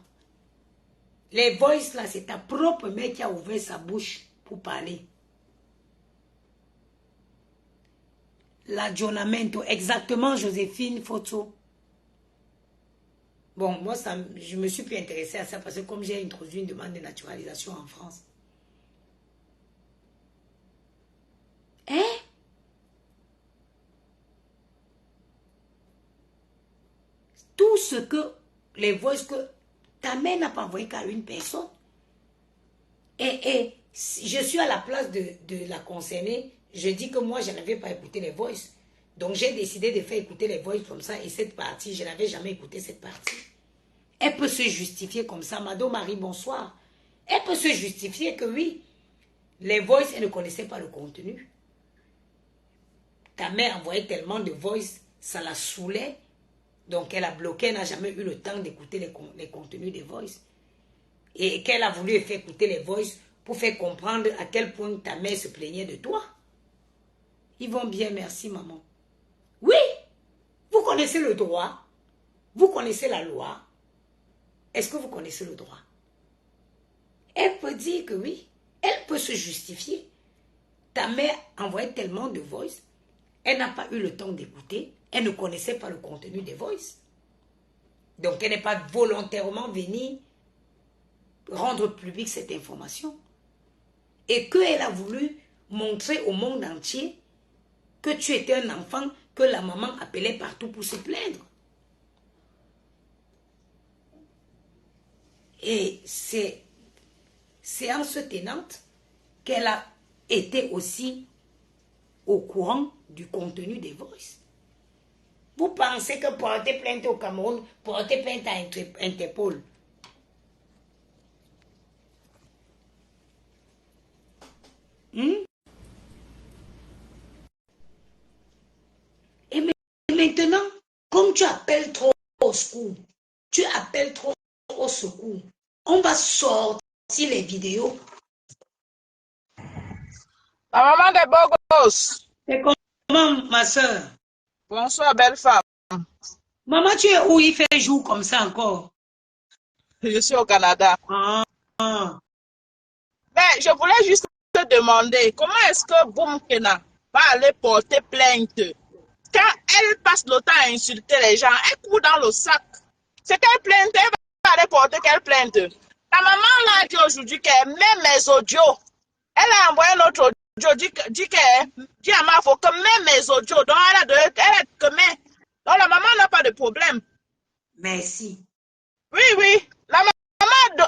[SPEAKER 1] Les voices là, c'est ta propre mère qui a ouvert sa bouche pour parler. L'aggiornamento, exactement, Joséphine Photo. Bon, moi, je me suis plus intéressée à ça parce que comme j'ai introduit une demande de naturalisation en France. Hein? Tout ce que, les voices que ta mère n'a pas envoyé qu'à une personne. Et je suis à la place de la concernée, je dis que moi, je n'avais pas écouté les voices. Donc, j'ai décidé de faire écouter les voices comme ça. Et cette partie, je n'avais jamais écouté cette partie. Elle peut se justifier comme ça. Madame Marie, bonsoir. Elle peut se justifier que oui, les voices, elle ne connaissait pas le contenu. Ta mère envoyait tellement de voices, ça la saoulait. Donc, elle a bloqué, elle n'a jamais eu le temps d'écouter les contenus des voices. Et qu'elle a voulu faire écouter les voices pour faire comprendre à quel point ta mère se plaignait de toi. Ils vont bien, merci maman. Oui, vous connaissez le droit. Vous connaissez la loi. Est-ce que vous connaissez le droit? Elle peut dire que oui. Elle peut se justifier. Ta mère envoyait tellement de voices. Elle n'a pas eu le temps d'écouter. Elle ne connaissait pas le contenu des voices. Donc, elle n'est pas volontairement venue rendre publique cette information. Et qu'elle a voulu montrer au monde entier que tu étais un enfant que la maman appelait partout pour se plaindre. Et c'est en se tenante qu'elle a été aussi au courant du contenu des voices. Vous pensez que porter plainte au Cameroun, porter plainte à Interpol, maintenant, comme tu appelles trop au secours, tu appelles trop au secours, on va sortir les vidéos.
[SPEAKER 2] La maman des beaux gosses.
[SPEAKER 1] C'est comment, ma soeur?
[SPEAKER 2] Bonsoir, belle femme.
[SPEAKER 1] Maman, tu es où il fait jour comme ça encore?
[SPEAKER 2] Je suis au Canada.
[SPEAKER 1] Ah, ah.
[SPEAKER 2] Mais je voulais juste te demander, comment est-ce que Boum Kena va aller porter plainte? Quand elle passe le temps à insulter les gens, elle court dans le sac. C'est quelle plainte? Elle va aller porter quelle plainte? Ta maman l'a dit aujourd'hui qu'elle met mes audios. Elle a envoyé notre audio, dit à ma faut que met mes audios. Donc elle a que met. Donc la maman n'a pas de problème.
[SPEAKER 1] Merci.
[SPEAKER 2] Oui. La maman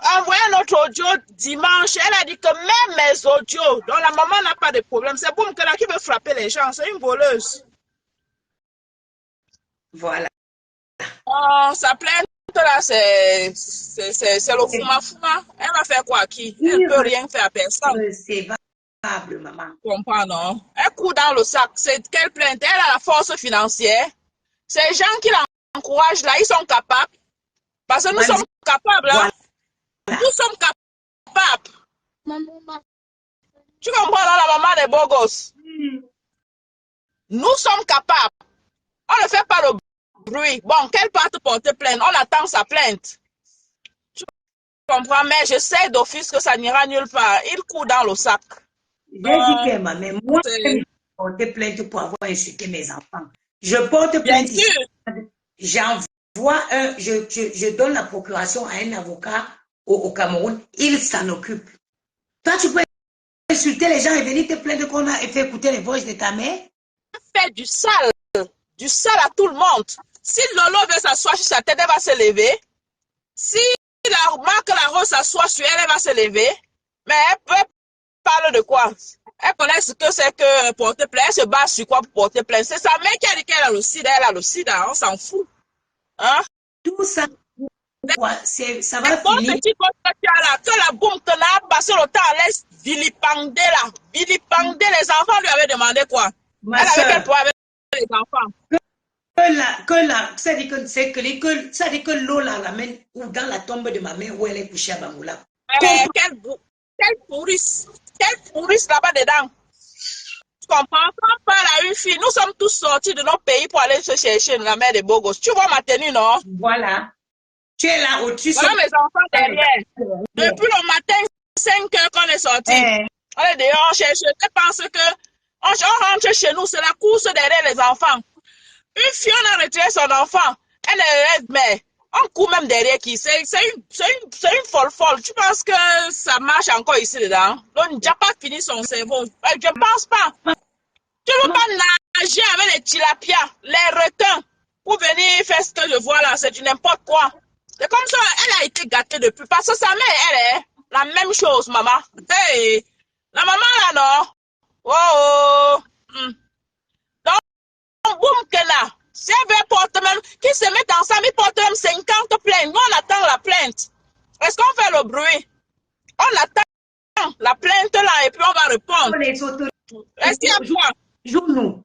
[SPEAKER 2] a envoyé notre audio dimanche. Elle a dit que même mes audios. Donc la maman n'a pas de problème. C'est Boum Kena qui veut frapper les gens. C'est une voleuse.
[SPEAKER 1] Voilà.
[SPEAKER 2] Oh, sa plainte là, c'est le fuma-fuma. Elle va faire quoi à qui? Elle ne peut rien faire à personne.
[SPEAKER 1] Irrecevable, maman.
[SPEAKER 2] Je comprends, non? Elle court dans le sac. C'est quelle plainte? Elle a la force financière. Ces gens qui l'encouragent là, ils sont capables. Parce que nous sommes capables. Hein? Voilà. Nous sommes capables. Tu comprends là, la maman des beaux gosses? Nous sommes capables. On ne fait pas le bruit. Bon, qu'elle parte porter plainte. On attend sa plainte. Tu comprends? Mais je sais d'office que ça n'ira nulle part. Il court dans le sac.
[SPEAKER 1] J'ai dit que ma mère, moi, je porte plainte pour avoir insulté mes enfants. Je porte plainte ici. J'envoie je donne la procuration à un avocat au Cameroun. Il s'en occupe. Toi, tu peux insulter les gens et venir te plaindre qu'on a fait écouter les voix de ta mère?
[SPEAKER 2] Fait du sale à tout le monde. Si Lolo veut s'asseoir sur sa tête, elle va se lever. Si la marque la rose s'assoit sur elle, elle va se lever. Mais elle parle de quoi? Elle connaît ce que c'est que porter plainte. Elle se bat sur quoi pour porter plainte? C'est sa mère qui a dit qu'elle a le sida. Elle a le sida. On s'en fout. Hein?
[SPEAKER 1] Tout ça, ça va finir.
[SPEAKER 2] Petit que la Boum Kena a passé le temps à laisser vilipender là. Vilipender les enfants lui avaient demandé quoi? Elle avait quel pouvoir avec les enfants?
[SPEAKER 1] Ça dit que l'eau la ramène ou dans la tombe de ma mère où elle est couchée à Bangoula.
[SPEAKER 2] Quelle pourrisse là-bas dedans. Tu comprends? Quand on parle à une fille, nous sommes tous sortis de notre pays pour aller se chercher la mère de beaux gosses. Tu vois ma tenue, non?
[SPEAKER 1] Voilà. Tu es là au-dessus.
[SPEAKER 2] Voilà mes enfants derrière. Depuis le matin, 5 heures qu'on est sortis. On est dehors, on cherche. Je pense que on rentre chez nous, c'est la course derrière les enfants. Une fille, on a retiré son enfant. Elle est mais on court même derrière qui. C'est une folle. Tu penses que ça marche encore ici dedans? Donc, il n'a pas fini son cerveau. Je ne pense pas. Tu ne peux pas nager avec les tilapias, les requins, pour venir faire ce que je vois là. C'est du n'importe quoi. C'est comme ça, elle a été gâtée depuis. Parce que sa mère, elle est la même chose, maman. Hey, la maman là, non? Oh. Donc, Boum Kena, si elle veut porter même, qu'ils se mettent ensemble, ils portent même 50 plaintes. Nous, on attend la plainte. Est-ce qu'on fait le bruit? On attend la plainte là et puis on va répondre.
[SPEAKER 1] Les autorités.
[SPEAKER 2] Est-ce qu'il y a quoi?
[SPEAKER 1] Joue-nous.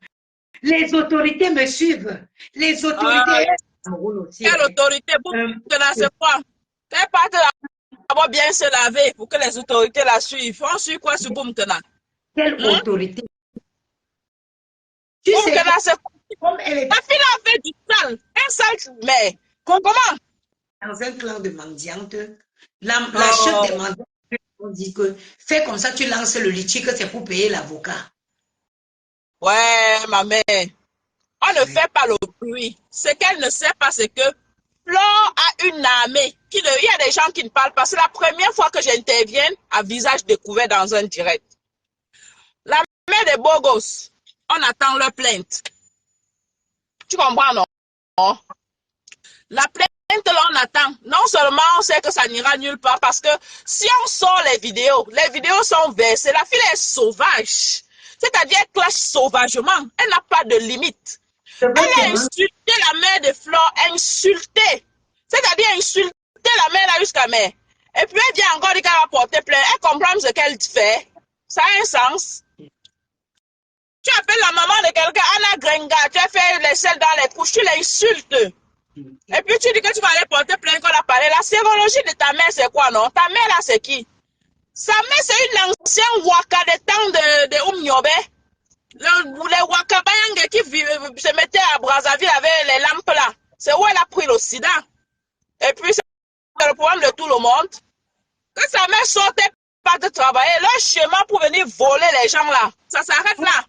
[SPEAKER 1] Les autorités me suivent. Les autorités.
[SPEAKER 2] Quelle autorité? Boum Kena, c'est quoi? Qu'elle parte d'abord bien se laver pour que les autorités la suivent. On suit quoi sur Boum Kena?
[SPEAKER 1] Quelle autorité?
[SPEAKER 2] Boum Kena, c'est comme elle est. La fille a fait du sale. Un sale, mais comment?
[SPEAKER 1] Dans un clan de mendiantes, la chef des mendiantes on dit que fais comme ça, tu lances le litchi que c'est pour payer l'avocat.
[SPEAKER 2] Ouais, ma mère. On ne fait pas le bruit. Ce qu'elle ne sait pas, c'est que Flore a une armée. Il y a des gens qui ne parlent pas. C'est la première fois que j'interviens à visage découvert dans un direct. La mère des beaux gosses, on attend leur plainte. Tu comprends, non? La plainte, là, on attend. Non seulement on sait que ça n'ira nulle part, parce que si on sort les vidéos sont versées. La fille est sauvage. C'est-à-dire qu'elle clash sauvagement. Elle n'a pas de limite. Elle a insulté la mère de Flore, insulté. C'est-à-dire insulté la mère là jusqu'à mère. Et puis elle vient encore dire qu'elle va porter plainte. Elle comprend ce qu'elle fait. Ça a un sens. Tu appelles la maman de quelqu'un, Anna Grenga, tu as fait les selles dans les couches, tu l'insultes. Et puis tu dis que tu vas aller porter plainte qu'on a parlé. La sérologie de ta mère, c'est quoi, non? Ta mère, là, c'est qui? Sa mère, c'est une ancienne Waka des temps de Oumniobe. Les Wakabayang qui se mettaient à Brazzaville avec les lampes là. C'est où elle a pris le sida. Et puis, c'est le problème de tout le monde. Que sa mère sortait pas de travailler, leur chemin pour venir voler les gens là. Ça s'arrête là.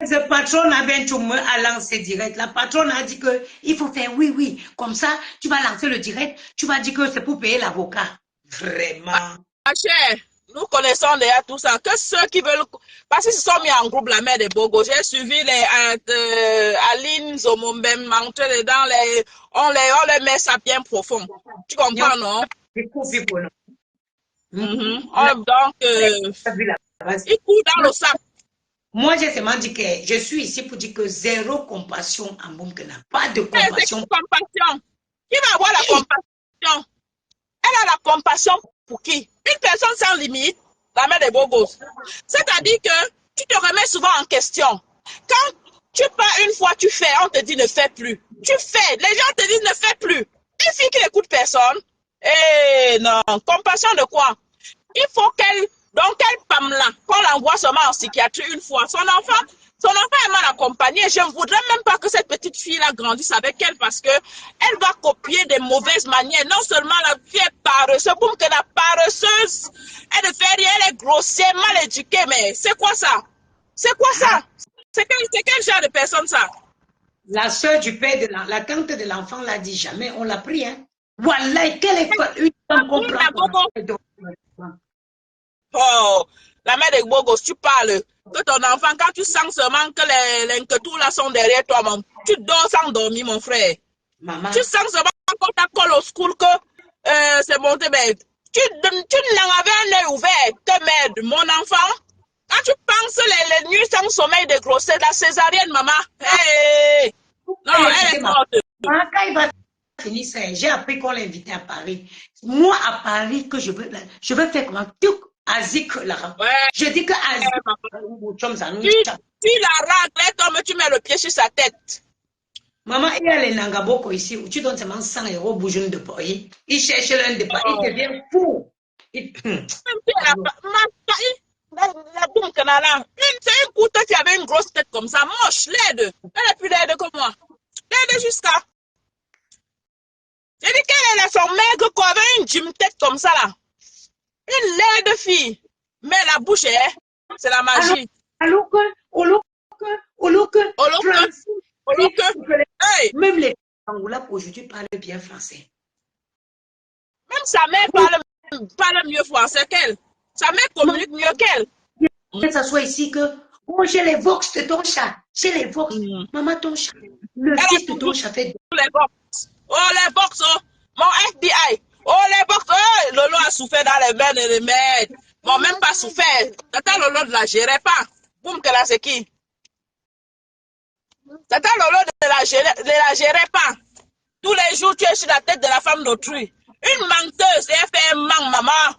[SPEAKER 1] Ce patron avait à lancer direct. La patronne a dit que il faut faire oui. Comme ça, tu vas lancer le direct. Tu vas dire que c'est pour payer l'avocat. Vraiment.
[SPEAKER 2] Ma chère, nous connaissons déjà tout ça. Que ceux qui veulent... Parce qu'ils se sont mis en groupe, la mère de Bogo. J'ai suivi les Aline, Zomombem, dans les... On les met ça bien profond. Tu comprends, non? Donc, il court dans le sac.
[SPEAKER 1] Moi, j'ai seulement dit que je suis ici pour dire que zéro compassion en Boumkena. Pas de compassion.
[SPEAKER 2] Compassion. Qui va avoir la compassion? Elle a la compassion pour qui? Une personne sans limite, la mère des bobos. C'est-à-dire que tu te remets souvent en question. Quand tu pars une fois, tu fais, on te dit ne fais plus. Tu fais, les gens te disent ne fais plus. Une fille qui n'écoute personne, eh non, compassion de quoi? Il faut qu'elle, donc elle Pamela, qu'on l'envoie seulement en psychiatrie une fois. Son enfant est mal accompagné. Je ne voudrais même pas que cette petite fille-là grandisse avec elle parce que elle va copier des mauvaises manières. Non seulement la fille est paresseuse, boum, que la paresseuse, elle ne fait rien, elle est grossière, mal éduquée, mais c'est quoi ça? C'est quoi ça? C'est quel genre de personne ça?
[SPEAKER 1] La soeur du père, la tante de l'enfant l'a dit jamais, on l'a pris, hein. Voilà, quelle est une femme comprend.
[SPEAKER 2] Oh, la mère de Bogos, tu parles que ton enfant, quand tu sens seulement que les Nketou là sont derrière toi, tu dors sans dormir, mon frère.
[SPEAKER 1] Maman.
[SPEAKER 2] Tu sens seulement quand tu colles au school que c'est monté, mais tu n'en avais un œil ouvert, que merde, mon enfant. Quand tu penses les nuits sans sommeil de grossesse, la césarienne, maman, hey, non, elle est morte.
[SPEAKER 1] Quand il va finir ça, j'ai appris qu'on l'invitait à Paris. Moi, à Paris, que je veux faire comment? Azik, là.
[SPEAKER 2] Ouais.
[SPEAKER 1] Je dis que Azik,
[SPEAKER 2] tu la racles, tu mets le pied sur sa tête.
[SPEAKER 1] Maman, il y a les Nangaboko ici où tu donnes seulement 100 € bougeon de pays. Il cherche l'un de pays, il devient fou.
[SPEAKER 2] La boum canala. C'est une couteau qui avait une grosse tête comme ça, moche, laide. Elle est plus laide que moi. Laide jusqu'à. J'ai dit qu'elle est son maigre quoi, avec une gym tête comme ça là. Une laide fille. Mais la bouche est, c'est la magie. Hey.
[SPEAKER 1] Même les Angola aujourd'hui parlent bien français.
[SPEAKER 2] Même sa mère parle mieux français qu'elle. Sa mère communique mieux qu'elle.
[SPEAKER 1] Que ça soit ici que, oh, j'ai les vox de ton chat. J'ai les vox. Maman, ton chat. Le fils de ton chat fait.
[SPEAKER 2] Les box. Oh, les box, oh. Mon FBI. Oh, les box. Oh, Lolo a souffert dans les mains et les mains. Bon, même pas souffert. Tata Lolo ne la gérait pas. Boum, que là, c'est qui? Tata Lolo ne la gérait pas. Tous les jours, tu es sur la tête de la femme d'autrui. Une menteuse, elle fait un manque, maman.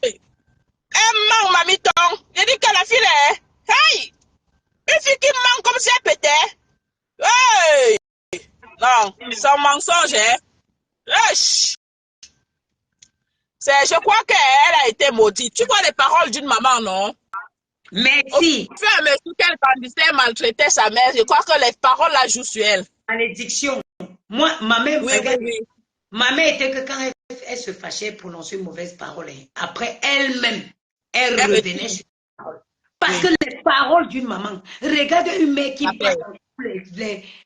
[SPEAKER 2] Hey! Un manque, mamiton. J'ai dit que la fille est. Hey! Une fille qui manque comme si elle pétait. Hey! Non, c'est un mensonge, hein. Je crois qu'elle a été maudite. Tu vois les paroles d'une maman, non?
[SPEAKER 1] Merci.
[SPEAKER 2] Au fur et à mesure qu'elle grandissait, maltraitait sa mère, je crois que les paroles la jouent sur elle.
[SPEAKER 1] Malédiction. Moi, ma mère,
[SPEAKER 2] oui,
[SPEAKER 1] regarde,
[SPEAKER 2] oui.
[SPEAKER 1] Ma mère était que quand elle se fâchait, elle prononçait une mauvaise parole. Après, elle-même, elle revenait sur les paroles. Parce que les paroles d'une maman, regarde une mère qui passe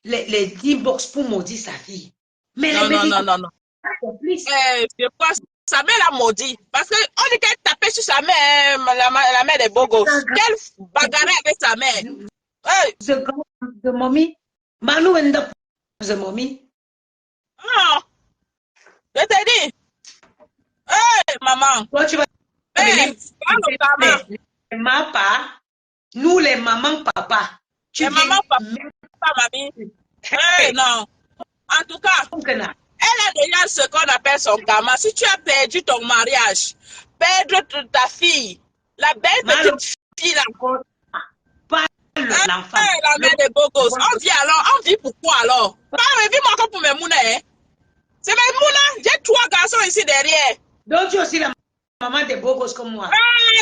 [SPEAKER 1] les inbox pour maudire sa fille. Mais
[SPEAKER 2] non. Je crois que sa mère l'a maudit. Parce qu'on dit qu'elle tapait sur sa mère, la mère des beaux gosses. Qu'elle bagarrait avec sa mère. Hey.
[SPEAKER 1] The mommy, Manu end up the mommy.
[SPEAKER 2] Non. Je t'ai dit. Hey, maman.
[SPEAKER 1] Toi, tu vas
[SPEAKER 2] hey,
[SPEAKER 1] nous, les mamans, papa.
[SPEAKER 2] Les mamans, papa, mamie. Hey, non. En tout cas, elle a déjà ce qu'on appelle son karma. Si tu as perdu ton mariage, perdre ta fille, la belle petite fille là.
[SPEAKER 1] Pas l'enfant.
[SPEAKER 2] La mère des beaux gosses. On vit alors, on vit pourquoi alors? Pas vis-moi encore pour mes mounais. Hein. C'est mes mounais. J'ai 3 garçons ici derrière.
[SPEAKER 1] Donc tu es aussi la maman des beaux gosses comme moi.
[SPEAKER 2] Ah,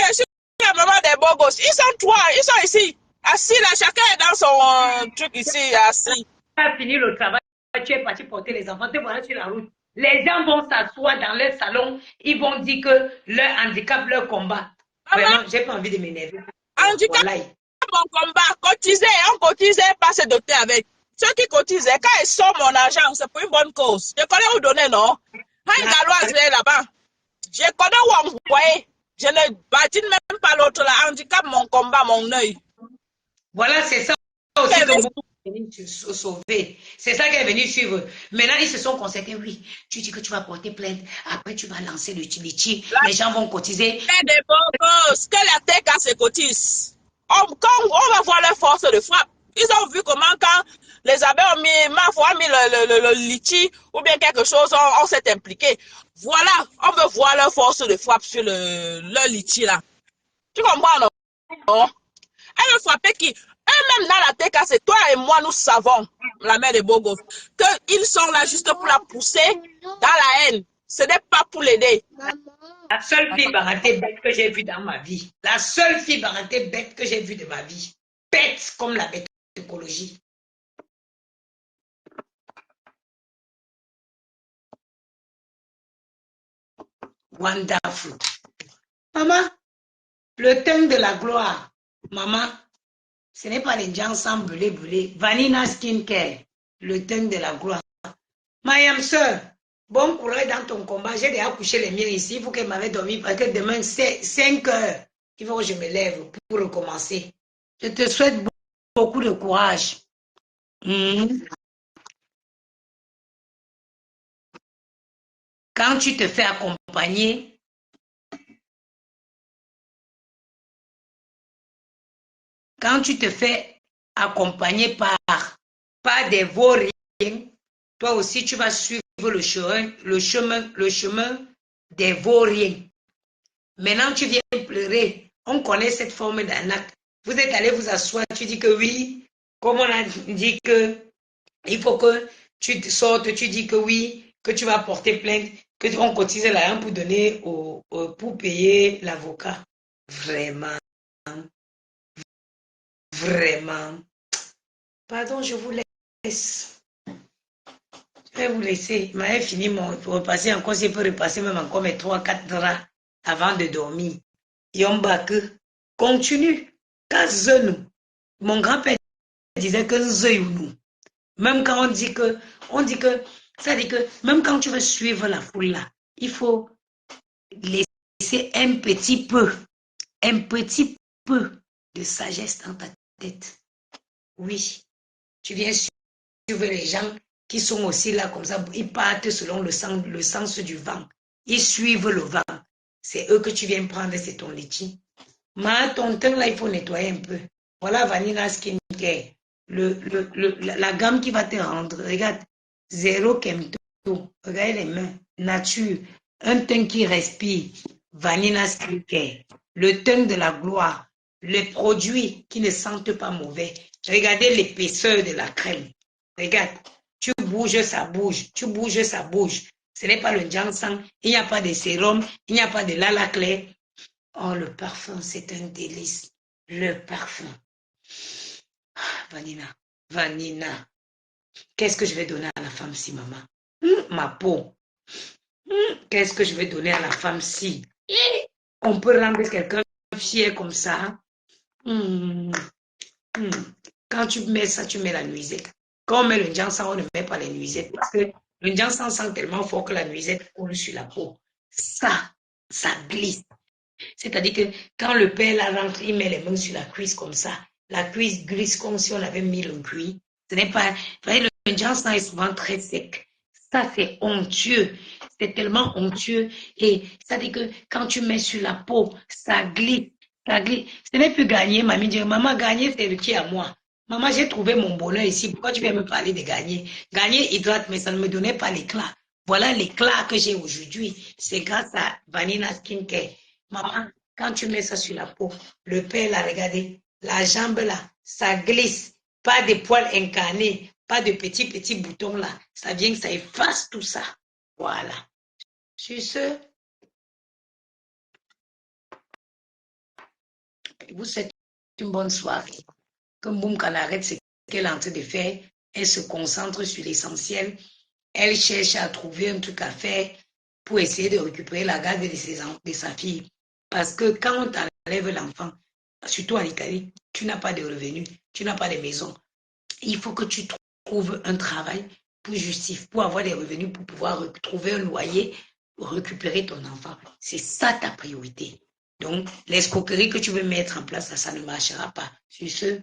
[SPEAKER 2] je suis la maman des beaux gosses. Ils sont 3, ils sont ici. Assis là, chacun est dans son truc ici, assis.
[SPEAKER 1] Tu as fini le travail, tu es parti porter les enfants, tu voilà sur la route. Les gens vont s'asseoir dans leur salon, ils vont dire que leur handicap, leur combat. Vraiment, j'ai pas envie de m'énerver.
[SPEAKER 2] Handicap,
[SPEAKER 1] Voilà.
[SPEAKER 2] mon combat, cotiser, on cotisait, pas se doter avec. Ceux qui cotisaient, quand ils sortent mon argent, c'est pour une bonne cause. Je connais où donner, non? Quand une galoise est là-bas, je connais où envoyer. Je ne badine même pas l'autre là. Handicap, mon combat, mon œil.
[SPEAKER 1] Voilà, c'est ça aussi que vous venez sauver. C'est ça qui est venu suivre. Maintenant, ils se sont concertés. Oui, tu dis que tu vas porter plainte. Après, tu vas lancer le litchi. Les gens vont cotiser.
[SPEAKER 2] Des bobos, que la TK se cotise. Quand on va voir leur force de frappe, ils ont vu comment quand les abeilles ont mis, ma foi, mis le litchi ou bien quelque chose, on s'est impliqué. Voilà, on veut voir leur force de frappe sur leur litchi là. Tu comprends, non? Elle veut frapper qui? Eux-mêmes dans la TK, c'est toi et moi, nous savons, la mère de Bogos, qu'ils sont là juste pour la pousser dans la haine. Ce n'est pas pour l'aider.
[SPEAKER 1] La seule fille baratée bête que j'ai vue dans ma vie. La seule fille baratée bête que j'ai vue de ma vie. Bête comme la bête d'écologie. Wonderful. Maman, le thème de la gloire. Maman, ce n'est pas les gens sans brûler. Vanina Skincare, le thème de la gloire. Mayam sœur, bon courage dans ton combat. J'ai déjà couché les miens ici. Il faut qu'elle m'avait dormi parce que demain, c'est 5 heures. Il faut que je me lève pour recommencer. Je te souhaite beaucoup de courage. Quand tu te fais accompagner, par des vauriens, toi aussi tu vas suivre le chemin des vauriens. Maintenant tu viens pleurer. On connaît cette forme d'arnaque. Vous êtes allé vous asseoir, tu dis que oui, comme on a dit que il faut que tu sortes, tu dis que oui, que tu vas porter plainte, que on cotise l'argent pour donner pour payer l'avocat. Vraiment. Vraiment. Pardon, je vous laisse. Je vais vous laisser. Il m'avait fini pour repasser encore, s'il peut repasser même encore mes 3-4 draps avant de dormir. Yomba que continue. Mon grand-père disait que nous. Même quand on dit que, ça dit que, même quand tu veux suivre la foule là, il faut laisser un petit peu de sagesse dans ta tête. Oui, tu viens suivre les gens qui sont aussi là comme ça, ils partent selon le sens du vent. Ils suivent le vent. C'est eux que tu viens prendre, c'est ton litchi. Mais ton teint là, il faut nettoyer un peu. Voilà Vanilla Skincare. La gamme qui va te rendre. Regarde, zéro chemto. Regarde les mains. Nature. Un teint qui respire. Vanilla Skincare. Le teint de la gloire. Les produits qui ne sentent pas mauvais. Regardez l'épaisseur de la crème. Regarde. Tu bouges, ça bouge. Tu bouges, ça bouge. Ce n'est pas le ginseng. Il n'y a pas de sérum. Il n'y a pas de lala clair. Oh, le parfum, c'est un délice. Le parfum. Vanina. Qu'est-ce que je vais donner à la femme si, maman? Ma peau. Qu'est-ce que je vais donner à la femme si? On peut rendre quelqu'un fier comme ça. Quand tu mets ça, tu mets la nuisette. Quand on met le ginseng, on ne met pas les nuisettes. Parce que le ginseng sent tellement fort que la nuisette coule sur la peau. Ça glisse. C'est-à-dire que quand le père la rentre, il met les mains sur la cuisse comme ça. La cuisse glisse comme si on avait mis le cuir. Ce n'est pas... Le ginseng est souvent très sec. Ça, c'est onctueux. C'est tellement onctueux. Et c'est-à-dire que quand tu mets sur la peau, ça glisse. Ça glisse. Ce n'est plus gagner. Mamie dit, maman, gagner, c'est le qui à moi. Maman, j'ai trouvé mon bonheur ici. Pourquoi tu viens me parler de gagner? Gagner hydrate, mais ça ne me donnait pas l'éclat. Voilà l'éclat que j'ai aujourd'hui. C'est grâce à Vanilla Skincare. Maman, Quand tu mets ça sur la peau, le père l'a regardé, la jambe là, ça glisse, pas de poils incarnés, pas de petits boutons là. Ça vient que ça efface tout ça. Voilà. Sur ce, je vous souhaite une bonne soirée. Comme Boumkan arrête ce qu'elle est en train de faire, elle se concentre sur l'essentiel. Elle cherche à trouver un truc à faire pour essayer de récupérer la garde de sa fille. Parce que quand on t'enlève l'enfant, surtout en Italie, tu n'as pas de revenus, tu n'as pas de maison. Il faut que tu trouves un travail pour justifier, pour avoir des revenus, pour pouvoir trouver un loyer, pour récupérer ton enfant. C'est ça ta priorité. Donc, l'escroquerie que tu veux mettre en place, ça ne marchera pas. Sur ce,